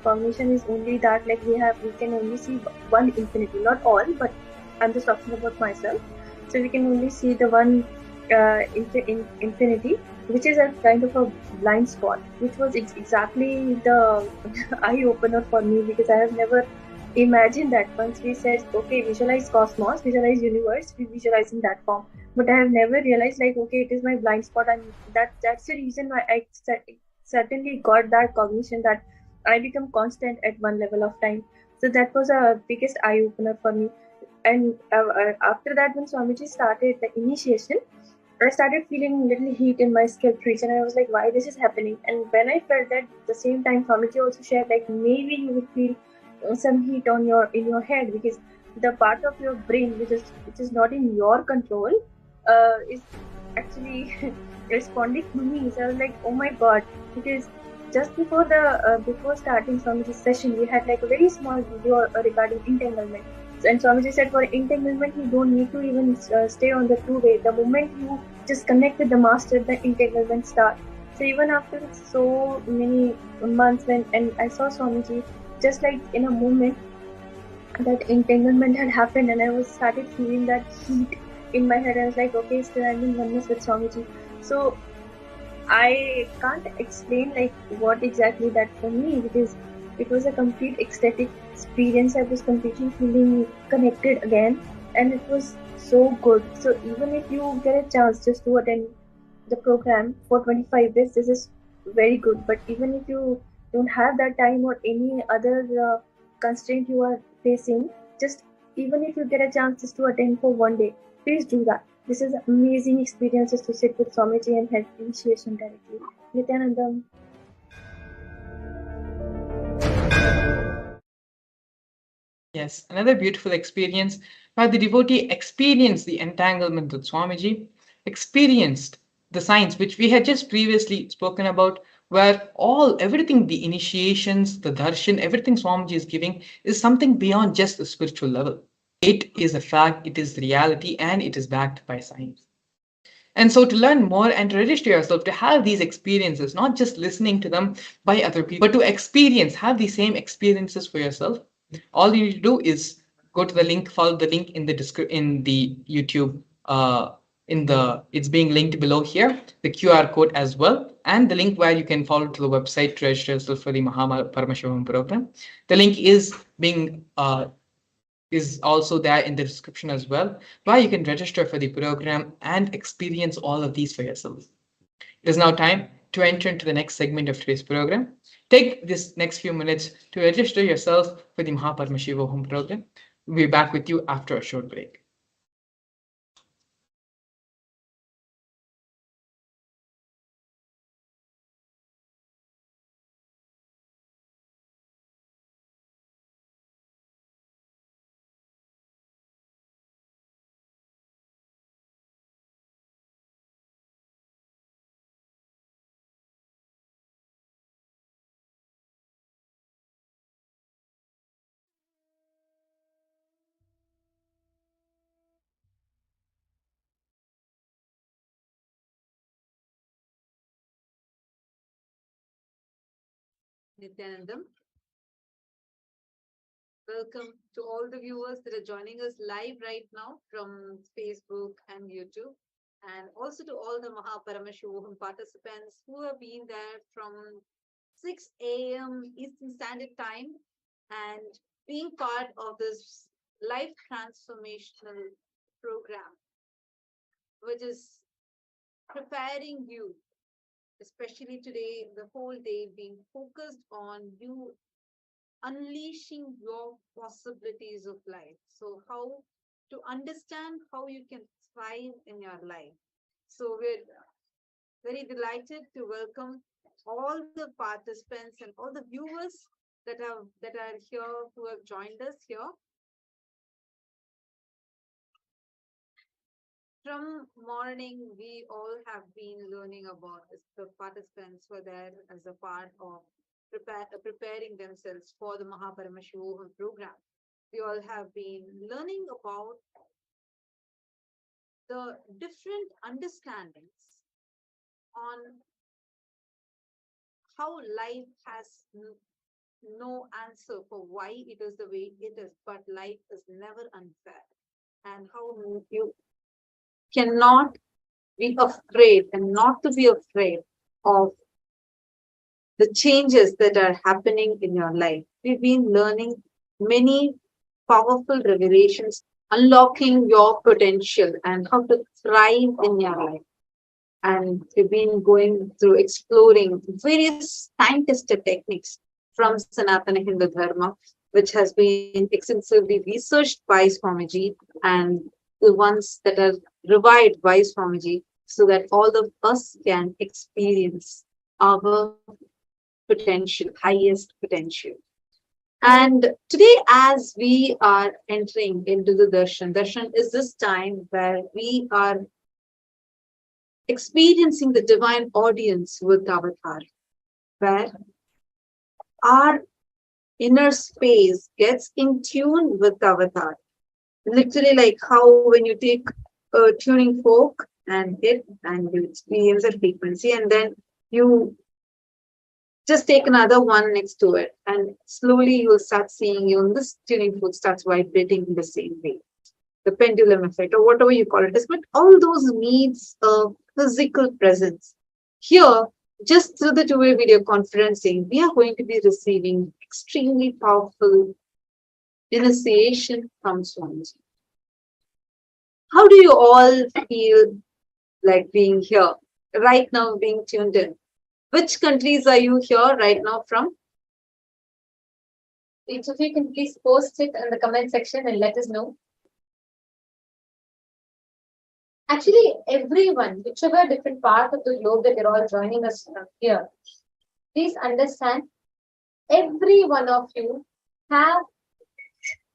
cognition is only that, like we can only see one infinity, not all, but I'm just talking about myself. So we can only see the one infinity, which is a kind of a blind spot, which was exactly the eye opener for me, because I have never imagined that. Once we said, okay, visualize cosmos, visualize universe, we visualize in that form, but I have never realized, like, okay, it is my blind spot, and that's the reason why I certainly got that cognition, that I become constant at one level of time. So that was a biggest eye opener for me. And after that, when Swamiji started the initiation, I started feeling little heat in my scalp region, and I was like, why this is happening? And when I felt that, at the same time, Swamiji also shared, like, maybe you will feel some heat in your head, because the part of your brain which is not in your control is actually responding to me. So I was like, oh my god, because just before before starting Swamiji's session, we had like a very small video regarding entanglement. And Swamiji said, for entanglement, you don't need to even stay on the two-way. The moment you just connect with the master, the entanglement starts. So even after so many months, and I saw Swamiji, just like in a moment, that entanglement had happened, and I started feeling that heat in my head. I was like, okay, still I'm in oneness with Swamiji. So I can't explain like what exactly that for me, because it was a complete ecstatic experience. I was completely feeling connected again, and it was so good. So even if you get a chance just to attend the program for 25 days, this is very good. But even if you don't have that time or any other constraint you are facing, just even if you get a chance just to attend for one day, please do that. This is amazing experiences to sit with Swamiji and have initiation directly. Nithyananda. Yes, another beautiful experience where the devotee experienced the entanglement with Swamiji, experienced the science which we had just previously spoken about, where everything, the initiations, the darshan, everything Swamiji is giving is something beyond just the spiritual level. It is a fact, it is reality, and it is backed by science. And so to learn more and to register yourself, to have these experiences, not just listening to them by other people, but to experience, have the same experiences for yourself, all you need to do is go to the link, follow the link in the YouTube, it's being linked below here, the QR code as well, and the link where you can follow to the website to register yourself for the Paramashivam program. The link is also there in the description as well, where you can register for the program and experience all of these for yourself. It is now time to enter into the next segment of today's program. Take this next few minutes to register yourself for the Paramashivam program. We'll be back with you after a short break. Nithyanandam. Welcome to all the viewers that are joining us live right now from Facebook and YouTube, and also to all the Paramashivam participants who have been there from 6 a.m. Eastern Standard Time and being part of this life transformational program, which is preparing you, especially today, the whole day being focused on you unleashing your possibilities of life. So, how to understand how you can thrive in your life. So, we're very delighted to welcome all the participants and all the viewers that are here who have joined us here. From morning, we all have been learning about this. The participants were there as a part of preparing themselves for the Paramashivam program. We all have been learning about the different understandings on how life has no answer for why it is the way it is, but life is never unfair, and how you cannot be afraid and not to be afraid of the changes that are happening in your life. We've been learning many powerful revelations, unlocking your potential and how to thrive in your life. And we've been going through exploring various time-tested techniques from Sanatana Hindu Dharma, which has been extensively researched by Swamiji, and the ones that are revived by Swamiji, so that all of us can experience our potential, highest potential. And today, as we are entering into the Darshan, Darshan is this time where we are experiencing the divine audience with Avatar, where our inner space gets in tune with Avatar. Literally, like how when you take a tuning fork and hit and you experience a frequency, and then you just take another one next to it, and slowly you'll start seeing this tuning fork starts vibrating in the same way. The pendulum effect, or whatever you call it, is, but all those needs a physical presence. Here, just through the two-way video conferencing, we are going to be receiving extremely powerful initiation from Swamiji. How do you all feel like being here right now, being tuned in? Which countries are you here right now from? Each of you can please post it in the comment section and let us know. Actually, everyone, whichever different part of the globe that you're all joining us from here, please understand, every one of you have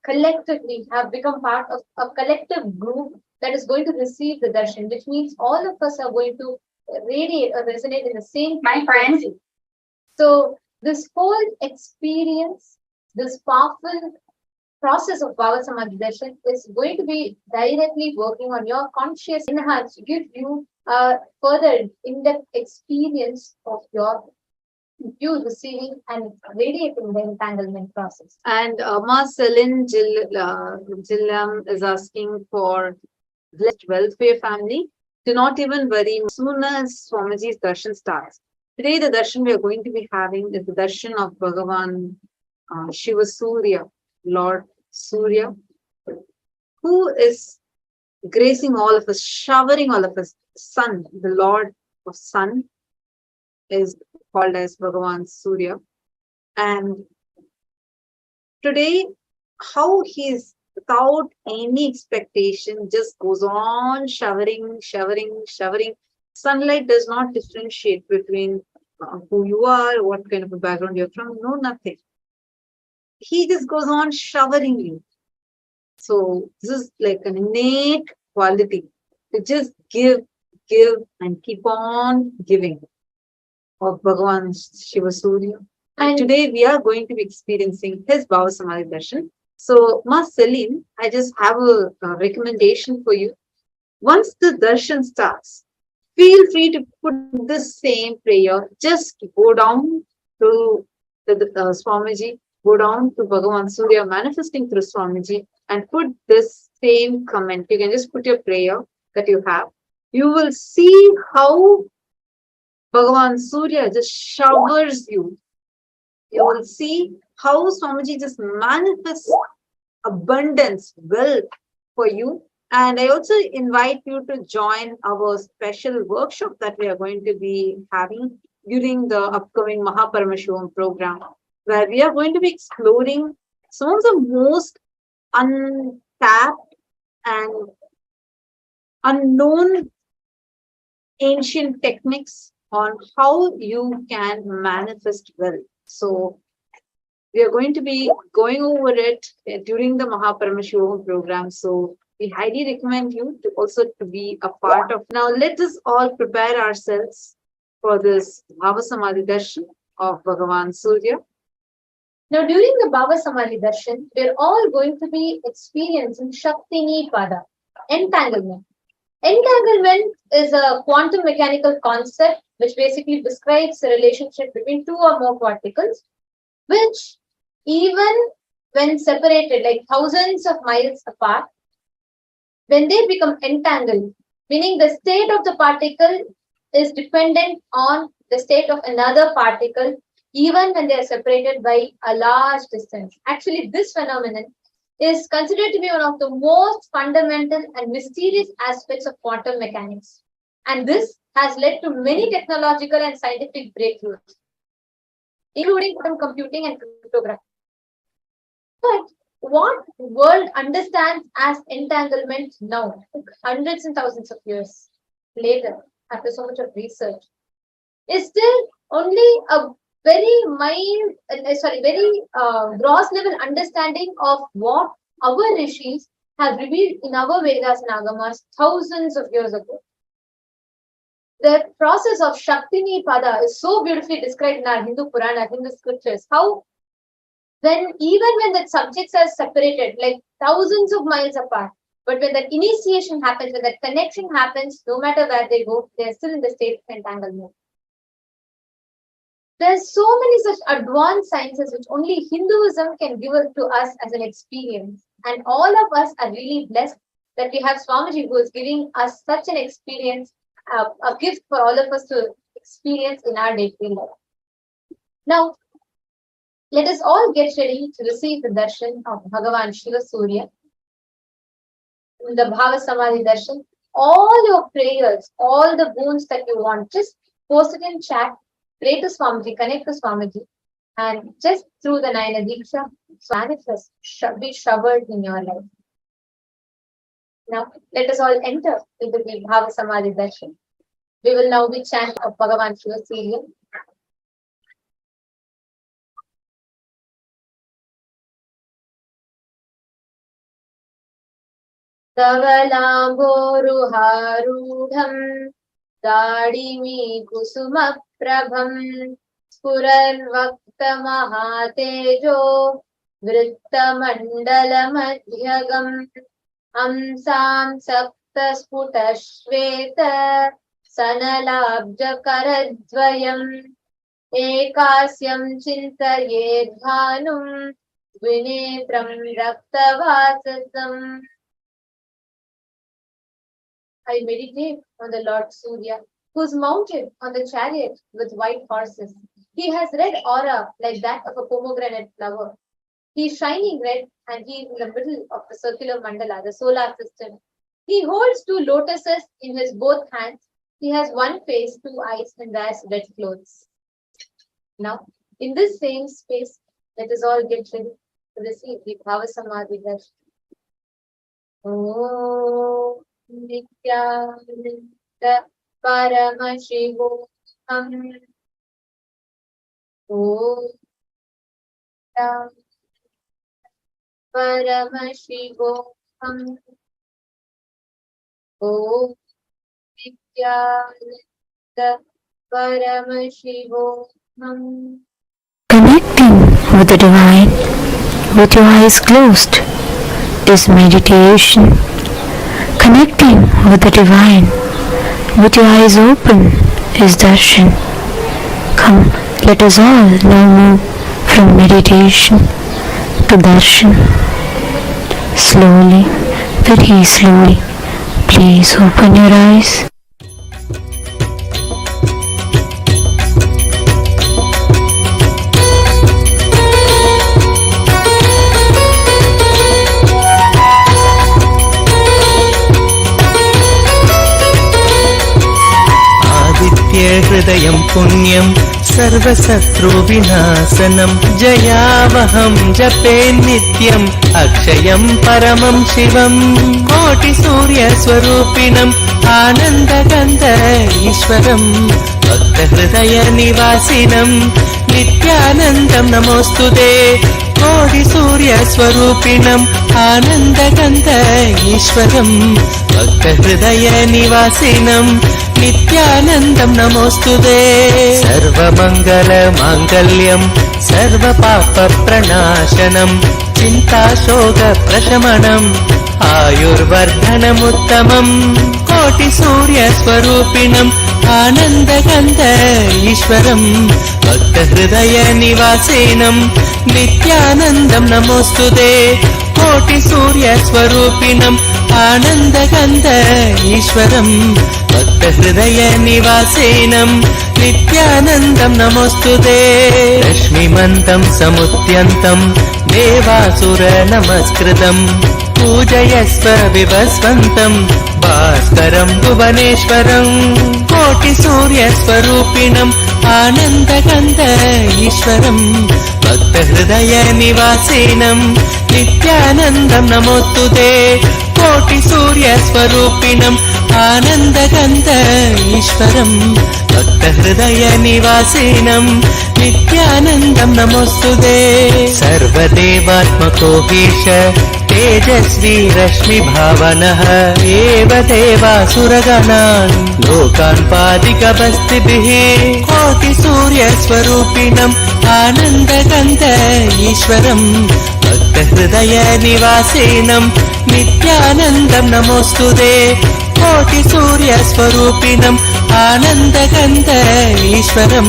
collectively become part of a collective group that is going to receive the darshan, which means all of us are going to radiate or resonate in the same frequency. So this whole experience, this powerful process of Bhava Samadhi Darshan is going to be directly working on your conscious enhance to give you a further in-depth experience of you receiving and radiating the entanglement process. And Celine Gillam is asking for blessed welfare family. Do not even worry as soon as Swamiji's darshan starts. Today, the darshan we are going to be having is the darshan of Bhagavan Shiva Surya, Lord Surya, who is gracing all of us, showering all of us. Sun, the Lord of Sun, is called as Bhagavan Surya. And today, how he is without any expectation, just goes on showering. Sunlight does not differentiate between who you are, what kind of a background you're from, no, nothing. He just goes on showering you. So this is like an innate quality to just give, and keep on giving of Bhagavan Shiva Surya. And today we are going to be experiencing his Bhava Samadhi Darshan. So, Celine, I just have a recommendation for you. Once the darshan starts, feel free to put the same prayer. Just go down to Swamiji, go down to Bhagavan Surya manifesting through Swamiji and put this same comment. You can just put your prayer that you have. You will see how Bhagavan Surya just showers you. You will see how Swamiji just manifests abundance, wealth for you. And I also invite you to join our special workshop that we are going to be having during the upcoming Paramashivam program, where we are going to be exploring some of the most untapped and unknown ancient techniques on how you can manifest wealth. So we are going to be going over it during the Paramashivam program. So we highly recommend you to also to be a part of. Now let us all prepare ourselves for this Bhava Samadhi Darshan of Bhagavan Surya. Now, during the Bhava Samadhi Darshan, we're all going to be experiencing Shaktini Pada, entanglement. Entanglement is a quantum mechanical concept which basically describes the relationship between two or more particles, which even when separated like thousands of miles apart, when they become entangled, meaning the state of the particle is dependent on the state of another particle, even when they are separated by a large distance. Actually, this phenomenon is considered to be one of the most fundamental and mysterious aspects of quantum mechanics. And this has led to many technological and scientific breakthroughs, including quantum computing and cryptography. But what world understands as entanglement now, hundreds and thousands of years later, after so much of research, is still only a very gross level understanding of what our rishis have revealed in our Vedas and Agamas thousands of years ago. The process of Shaktini Pada is so beautifully described in our Hindu Purana, Hindu scriptures, how even when the subjects are separated, like thousands of miles apart, but when that initiation happens, when that connection happens, no matter where they go, they are still in the state of entanglement. There's so many such advanced sciences which only Hinduism can give to us as an experience. And all of us are really blessed that we have Swamiji who is giving us such an experience, a gift for all of us to experience in our day-to-day life. Now, let us all get ready to receive the darshan of Bhagavan Shiva Surya. In the Bhava Samadhi Darshan, all your prayers, all the boons that you want, just post it in chat, pray to Swamiji, connect to Swamiji, and just through the Nayana Diksha, manifest, be showered in your life. Now, let us all enter into the Bhava Samadhi Darshan. We will now be chanting of Bhagavan Shiva Surya. Davalamboruharudham Dadimi Kusumaprabham Spurarvakta Mahatejo Vrittamandalamajyagam Amsam Sapta Sputashveta Sanalabjakaradvayam Ekasyam Chintayedhanum Vinetram Raktavasasam. I meditate on the Lord Surya, who is mounted on the chariot with white horses. He has red aura like that of a pomegranate flower. He is shining red and he is in the middle of the circular mandala, the solar system. He holds two lotuses in his both hands. He has one face, two eyes, and wears red clothes. Now, in this same space, let us all get ready to receive the Bhava Samadhi Darshan. Oh. Nithyananda Paramashivam Om Paramashivam Om Nithyananda Paramashivam. Connecting with the divine with your eyes closed is meditation. Connecting with the divine with your eyes open is darshan. Come, let us all now move from meditation to darshan. Slowly, very slowly, please open your eyes. हृदयं पुण्यं सर्वशत्रुविनाशनं जयावहं जपे नित्यम् अक्षयं परमं शिवं कोटिसूर्यस्वरूपिणम् आनन्दगन्ध ईश्वरं भक्तहृदयनिवासिनं नित्यानन्दं नमोऽस्तुते कोटिसूर्यस्वरूपिणम् आनन्दगन्ध ईश्वरं भक्तहृदयनिवासिनं नित्यानन्दं नमोऽस्तुते सर्वमङ्गलमाङ्गल्यं सर्वपापप्रणाशनं चिन्ताशोकप्रशमनम् आयुर्वर्धनमुत्तमम् कोटिसूर्यस्वरूपिणम् आनन्दगन्ध ईश्वरं भक्तहृदयनिवासिनं नित्यानन्दं नमोऽस्तुते कोटिसूर्यस्वरूपिणम् आनन्दगन्ध ईश्वरं भक्तहृदयनिवासिनं नित्यानन्दं नमोऽस्तुते रश्मिमन्तं समुद्यन्तं देवासुरनमस्कृतं पूजयस्व विवस्वन्तं भास्करं भुवनेश्वरं कोटिसूर्यस्वरूपिणम् आनन्दगन्ध ईश्वरं भक्तहृदयनिवासिनं नित्यानन्दं नमोऽस्तुते कोटिसूर्यस्वरूपिणम् आनन्दगन्ध ईश्वरं भक्तहृदयनिवासिनं नित्यानन्दं नमोऽस्तुते सर्वदेवात्मको ईश तेजस्वी रश्मिभावनः एव देवासुरगणान् लोकान् पादिकबस्तिभिः कोटिसूर्यस्वरूपिणम् आनन्दगन्ध ईश्वरं भक्तहृदयनिवासिनं नित्यानन्दं नमोऽस्तुते कोटिसूर्यस्वरूपिणम् आनन्दगन्ध ईश्वरं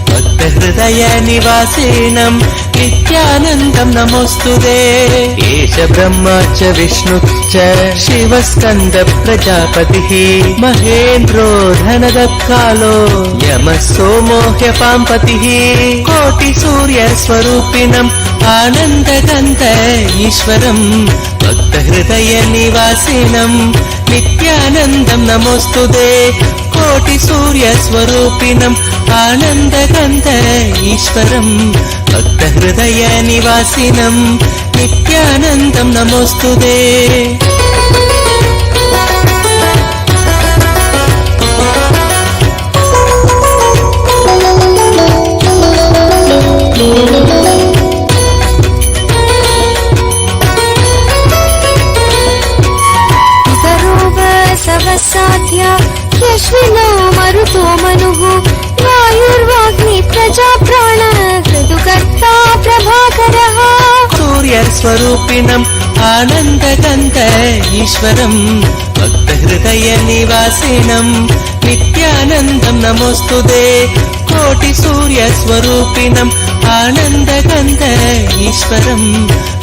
भक्तहृदयनिवासिनं नित्यानन्दं नमोऽस्तुते एष ब्रह्मा च विष्णुश्च शिवस्कन्द प्रजापतिः महेन्द्रो धनदत्कालो यमः सोमो ह्यपाम्पतिः कोटिसूर्यस्वरूपिणम् आनन्दगन्ध ईश्वरं भक्तहृदयनिवासिनं नित्यानन्दं नमोऽस्तुते कोटिसूर्यस्वरूपिणम् आनन्दगन्ध ईश्वरं भक्तहृदयनिवासिनं नित्यानन्दं नमोऽस्तुते सवसाध्या यश्विनो मरुतो मनुः वायुर्वाग्नि प्रजा प्राण ऋतुकर्ता प्रभाकरः सूर्यस्वरूपिणम् आनन्दगन्ध ईश्वरं भक्तहृदयनिवासिनं नित्यानन्दं नमोऽस्तुते कोटिसूर्यस्वरूपिणम् आनन्दगन्ध ईश्वरं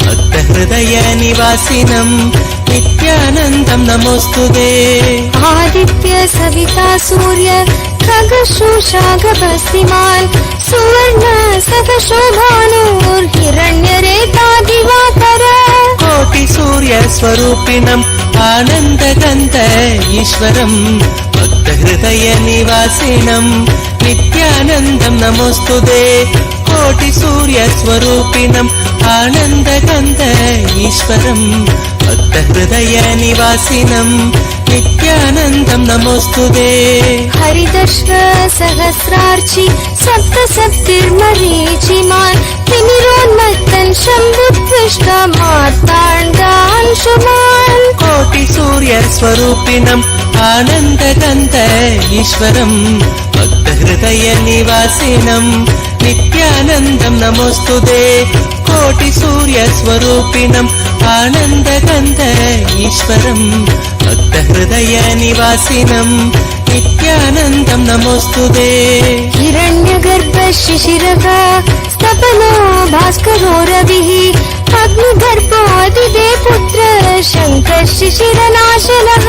भक्तहृदयनिवासिनं नित्यानन्दं नमोऽस्तुते आदित्य सविता सूर्य खगशोषागभस्तिमान् सुवर्ण सकशोभानुर्हिरण्यरेता दिवाकर कोटिसूर्यस्वरूपिणम् आनन्दगन्ध ईश्वरं भक्तहृदयनिवासिनं नित्यानन्दं नमोऽस्तुते कोटिसूर्यस्वरूपिणम् हरिदर्श सहस्रार्चि सप्तसप्तिर्मरीचिमान् तिमिरोन्मत्तन् शम्भुत्विष्टमार्ताण्डांशुमान् कोटिसूर्यस्वरूपिणम् आनन्दगन्ध ईश्वरं भक्तहृदयनिवासिनं नित्यानन्दं नमोऽस्तुते कोटिसूर्यस्वरूपिणम् आनन्दगन्ध ईश्वरं भक्तहृदयनिवासिनं नित्यानन्दं नित्यानन्दं नमोऽस्तुते हिरण्यगर्भशिशिरः स्तपनो भास्करो रविः अग्निगर्भोऽदिते पुत्र शङ्करशिशिरनाशनः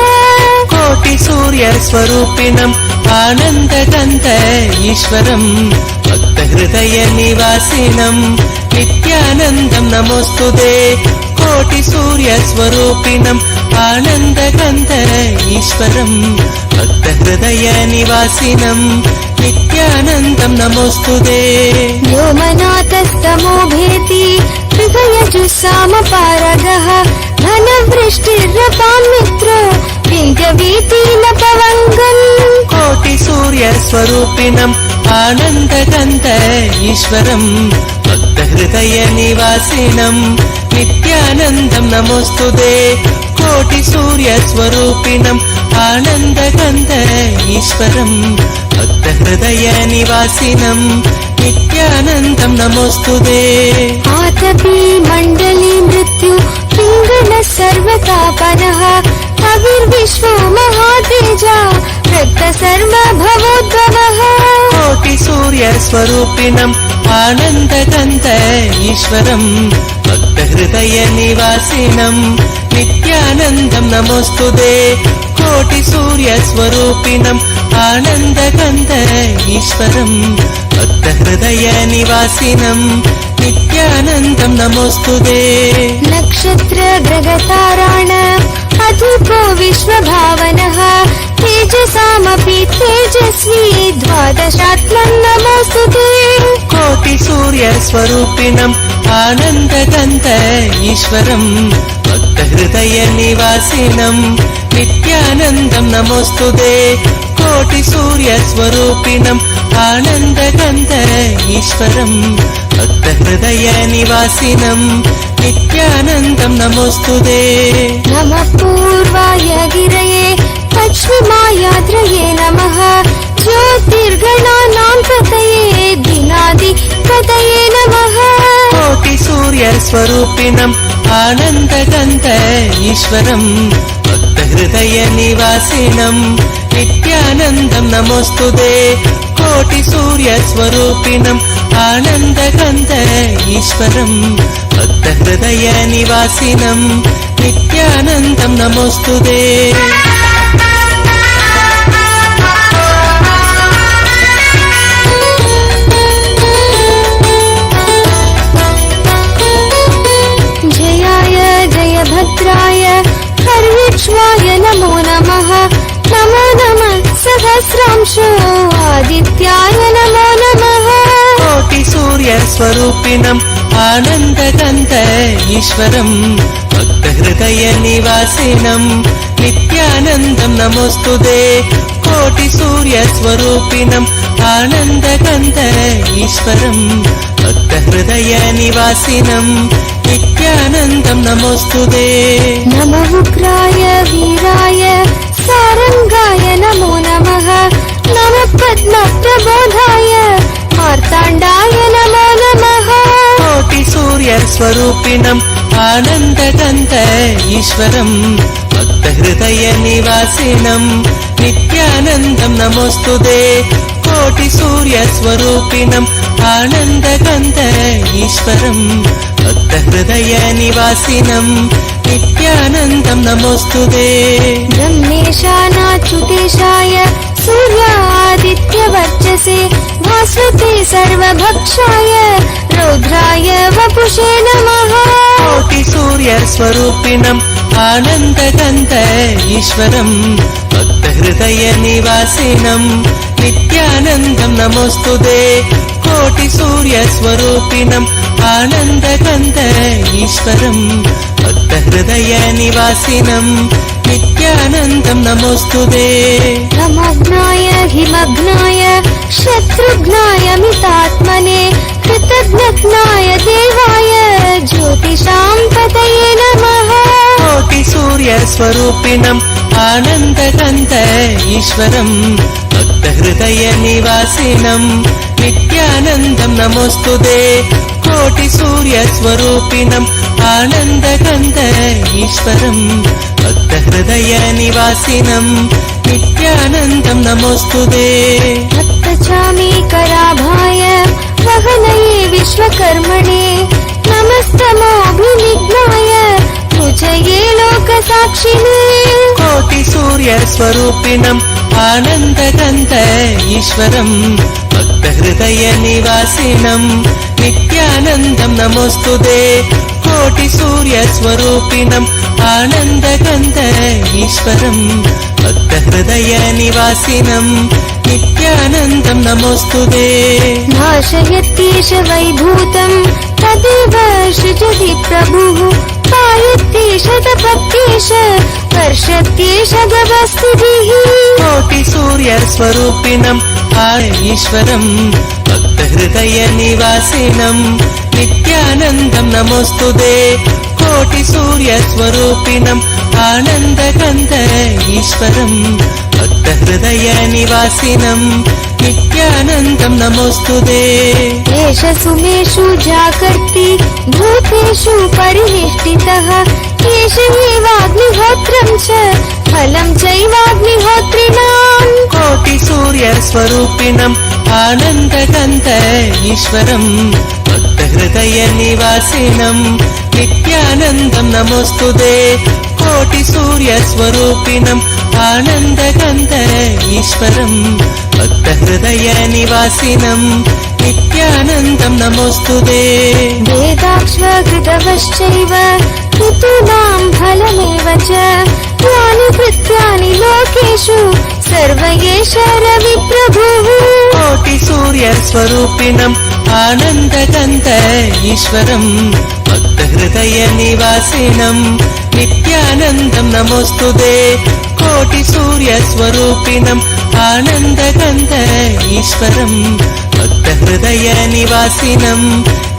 कोटिसूर्यस्वरूपिणम् आनन्दकन्त ईश्वरम् भक्तहृदयनिवासिनम् नित्यानन्दं नमोऽस्तुते कोटिसूर्यस्वरूपिणम् आनन्दकन्त ईश्वरम् भक्तहृदयनिवासिनम् नित्यानन्दं नमोऽस्तुते व्योमनाथस्तमो भेति हृदयजुस्सामपारगः घनवृष्टिरपां मित्रो वेगवीतीनपवङ्गम् कोटिसूर्यस्वरूपिणम् आनन्दकन्त ईश्वरम् भक्तहृदयनिवासिनम् नित्यानन्दं नमोऽस्तुते कोटिसूर्यस्वरूपिणम् आनन्दकन्त ईश्वरम् भक्तहृदयनिवासिनम् नित्यानन्दं नमोऽस्तुते आतपी मण्डली मृत्यु पिङ्गलः सर्वतापनः कविर्विश्वो महातेजा रक्तसर्वभवोद्भवः कोटिसूर्यस्वरूपिणम् आनन्दकन्त ईश्वरम् भक्तहृदयनिवासिनम् नित्यानन्दं नमोऽस्तुते कोटिसूर्यस्वरूपिणम् आनन्दकन्त ईश्वरम् भक्तहृदयनिवासिनम् नित्यानन्दं नमोऽस्तुते नक्षत्रग्रहताराण अधूपो विश्वभावनः तेजसामपि तेजस्वी द्वादशात्मं नमोऽस्तुते कोटिसूर्यस्वरूपिणम् आनन्दकन्त ईश्वरम् भक्तहृदयनिवासिनम् नित्यानन्दं नमोऽस्तुते कोटिसूर्यस्वरूपिणम् आनन्दकन्त ईश्वरम् भक्तहृदयनिवासिनम् नित्यानन्दं नमोऽस्तुते नमः पूर्वाय गिरये पश्चिमायाद्रये नमः ज्योतिर्गणानां पतये दिनादिपतये नमः कोटिसूर्यस्वरूपिणम् आनन्दकन्त ईश्वरम् भक्तहृदयनिवासिनम् नित्यानन्दं नमोऽस्तुते कोटिसूर्यस्वरूपिणम् आनन्दकन्त ईश्वरम् भक्तहृदयनिवासिनम् नित्यानन्दं नमोऽस्तुते जयाय जयभद्राय हर्विक्ष्वाय नमो नमः नमो नमः सहस्रांशो आदित्याय नमो नमः कोटिसूर्यस्वरूपिणम् आनन्दकन्त ईश्वरम् भक्तहृदयनिवासिनम् नित्यानन्दं नमोऽस्तुते कोटिसूर्यस्वरूपिणम् आनन्दकन्त ईश्वरम् भक्तहृदयनिवासिनम् नित्यानन्दं नमोऽस्तुते नमः उग्राय वीराय सारङ्गाय नमो नमः नमः पद्मप्रबोधाय मार्ताण्डाय नमो नमः कोटिसूर्यस्वरूपिणम् आनन्दकन्त ईश्वरम् भक्तहृदयनिवासिनम् नित्यानन्दं नमोऽस्तुते कोटिसूर्यस्वरूपिणम् आनन्दकन्त ईश्वरम् भक्तहृदयनिवासिनम् नित्यानन्दं नमोऽस्तुते ब्रह्मेशानाच्युतेशाय सूर्यादित्यवर्चसे भास्वते सर्वभक्षाय रौद्राय वपुषे नमः कोटिसूर्यस्वरूपिणम् आनन्दकन्त ईश्वरम् भक्तहृदयनिवासिनम् नित्यानन्दं नमोऽस्तुते कोटिसूर्यस्वरूपिणम् आनन्दकन्त ईश्वरम् भक्तहृदयनिवासिनम् नित्यानन्दं नमोऽस्तुते नमग्नाय हिमग्नाय शत्रुघ्नाय मितात्मने कृतघ्नाय देवाय ज्योतिषां पतये नमः कोटिसूर्यस्वरूपिणम् आनन्दकन्त ईश्वरम् भक्तहृदयनिवासिनम् नित्यानन्दं नमोऽस्तुते कोटिसूर्यस्वरूपिणम् आनन्दकन्त ईश्वरम् भक्तहृदयनिवासिनम् नित्यानन्दं नमोऽस्तुते तच्चामि कराभाय वहनये विश्वकर्मणे नमस्तमोऽभिनिघ्नाय पूजये लोकसाक्षिणे कोटिसूर्यस्वरूपिणम् आनन्दगन्ध ईश्वरम् भक्तहृदयनिवासिनम् नित्यानन्दं नमोऽस्तुते कोटिसूर्यस्वरूपिणम् आनन्दगन्ध ईश्वरम् भक्तहृदयनिवासिनम् नित्यानन्दं नमोऽस्तुते भाषयत्येष वैभूतं तदेव सृजति प्रभुः पायत्येष तपत्येष वर्षत्येष गवस्तुभिः कोटिसूर्यस्वरूपिणम् ईश्वरम् भक्तहृदयनिवासिनम् नित्यानन्दं नमोऽस्तुते कोटिसूर्यस्वरूपिणम् आनन्दगन्ध ईश्वरम् भक्तहृदयनिवासिनम् नित्यानन्दं नमोऽस्तुते एष सुमेषु जागर्ति भूतेषु परिनिष्ठितः एष एवाग्निहोत्रं च फलं चैवाग्निहोत्रिणाम् कोटिसूर्यस्वरूपिणम् आनन्दगन्ध ईश्वरम् भक्तहृदयनिवासिनम् नित्यानन्दं नमोऽस्तुते कोटिसूर्यस्वरूपिणम् आनन्दगन्ध ईश्वरम् भक्तहृदयनिवासिनम् नित्यानन्दं नमोऽस्तुते वेदाक्ष्वकृतवश्चैव ऋतूनां फलमेव च यानि कृत्यानि लोकेषु सर्व एष रविप्रभुः कोटिसूर्यस्वरूपिणम् आनन्दगन्ध ईश्वरम् भक्तहृदयनिवासिनम् नित्यानन्दं नमोऽस्तुते कोटिसूर्यस्वरूपिणम् आनन्दगन्ध ईश्वरम् भक्तहृदयनिवासिनम्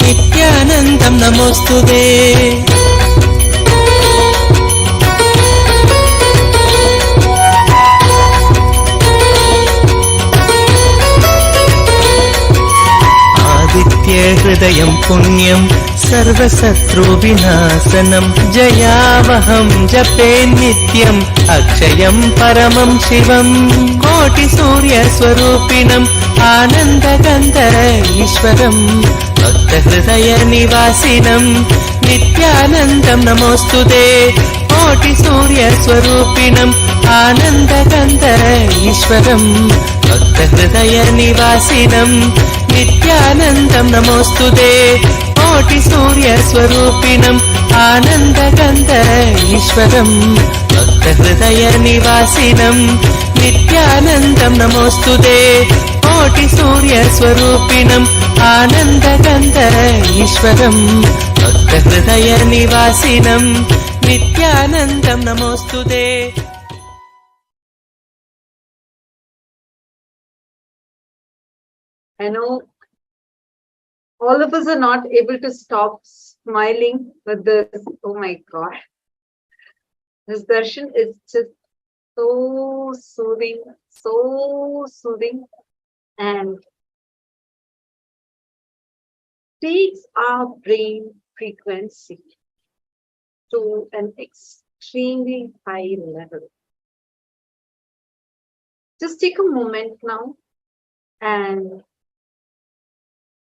नित्यानन्दं नमोऽस्तुते हृदयं पुण्यं सर्वशत्रुविनाशनं जयावहं जपे नित्यम् अक्षयं परमं शिवं कोटिसूर्यस्वरूपिणम् आनन्दगन्ध ईश्वरं भक्तहृदयनिवासिनं नित्यानन्दं नमोऽस्तुते कोटिसूर्यस्वरूपिणम् आनन्दगन्ध ईश्वरं भक्तहृदयनिवासिनं नित्यानन्दं नमोऽस्तुते कोटिसूर्यस्वरूपिणम् आनन्दगन्ध ईश्वरं भक्तहृदयनिवासिनं नित्यानन्दं नमोऽस्तुते कोटिसूर्यस्वरूपिणम् आनन्दगन्ध ईश्वरं भक्तहृदयनिवासिनं नित्यानन्दं नमोऽस्तुते I know all of us are not able to stop smiling with this. Oh my God. This darshan is just so soothing, and takes our brain frequency to an extremely high level. Just take a moment now and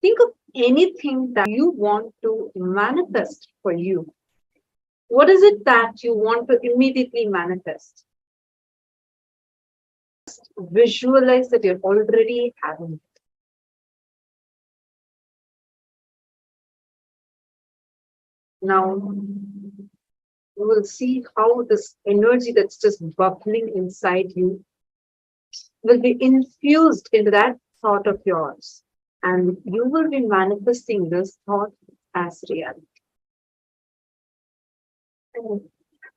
think of anything that you want to manifest for you. What is it that you want to immediately manifest? Just visualize that you're already having it. Now, you will see how this energy that's just bubbling inside you will be infused into that thought of yours. And you will be manifesting this thought as reality. And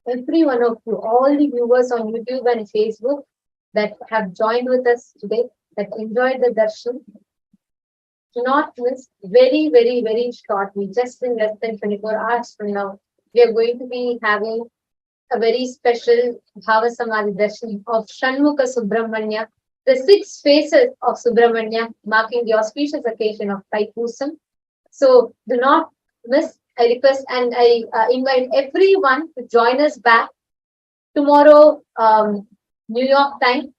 every one of you, all the viewers on YouTube and Facebook that have joined with us today, that enjoyed the darshan, do not miss very shortly, just in less than 24 hours from now, we are going to be having a very special Bhava Samadhi darshan of Shanmukha Subramanya, the 6 faces of Subramanya, marking the auspicious occasion of Thaipusam. So do not miss. I request and I invite everyone to join us back tomorrow New York time,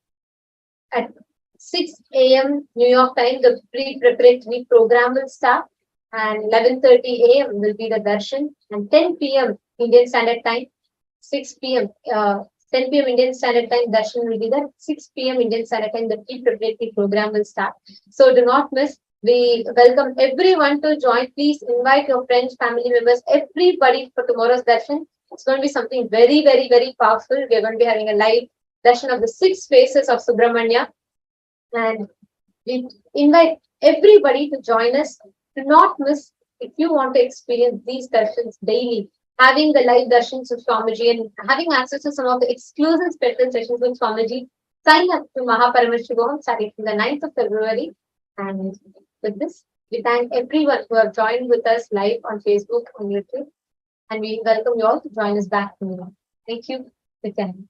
at 6 a.m. New York time, the pre-preparatory program will start, and 11:30 a.m. will be the darshan, and 10 p.m. Indian Standard Time, 6 p.m. 10 p.m. Indian Standard Time, darshan will be there. 6 p.m. Indian Standard Time, the pre-preparatory program will start. So do not miss. We welcome everyone to join. Please invite your friends, family members, everybody for tomorrow's darshan. It's going to be something very, very, very powerful. We're going to be having a live darshan of the 6 faces of Subramanya. And we invite everybody to join us. Do not miss if you want to experience these darshans daily, having the live darshans with Swamiji and having access to some of the exclusive special sessions with Swamiji. Sign up to Paramashivam starting from the 9th of February. And with this, we thank everyone who have joined with us live on Facebook and YouTube. And we welcome you all to join us back tomorrow. Thank you. Nithyananda.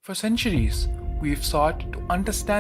For centuries, we've sought to understand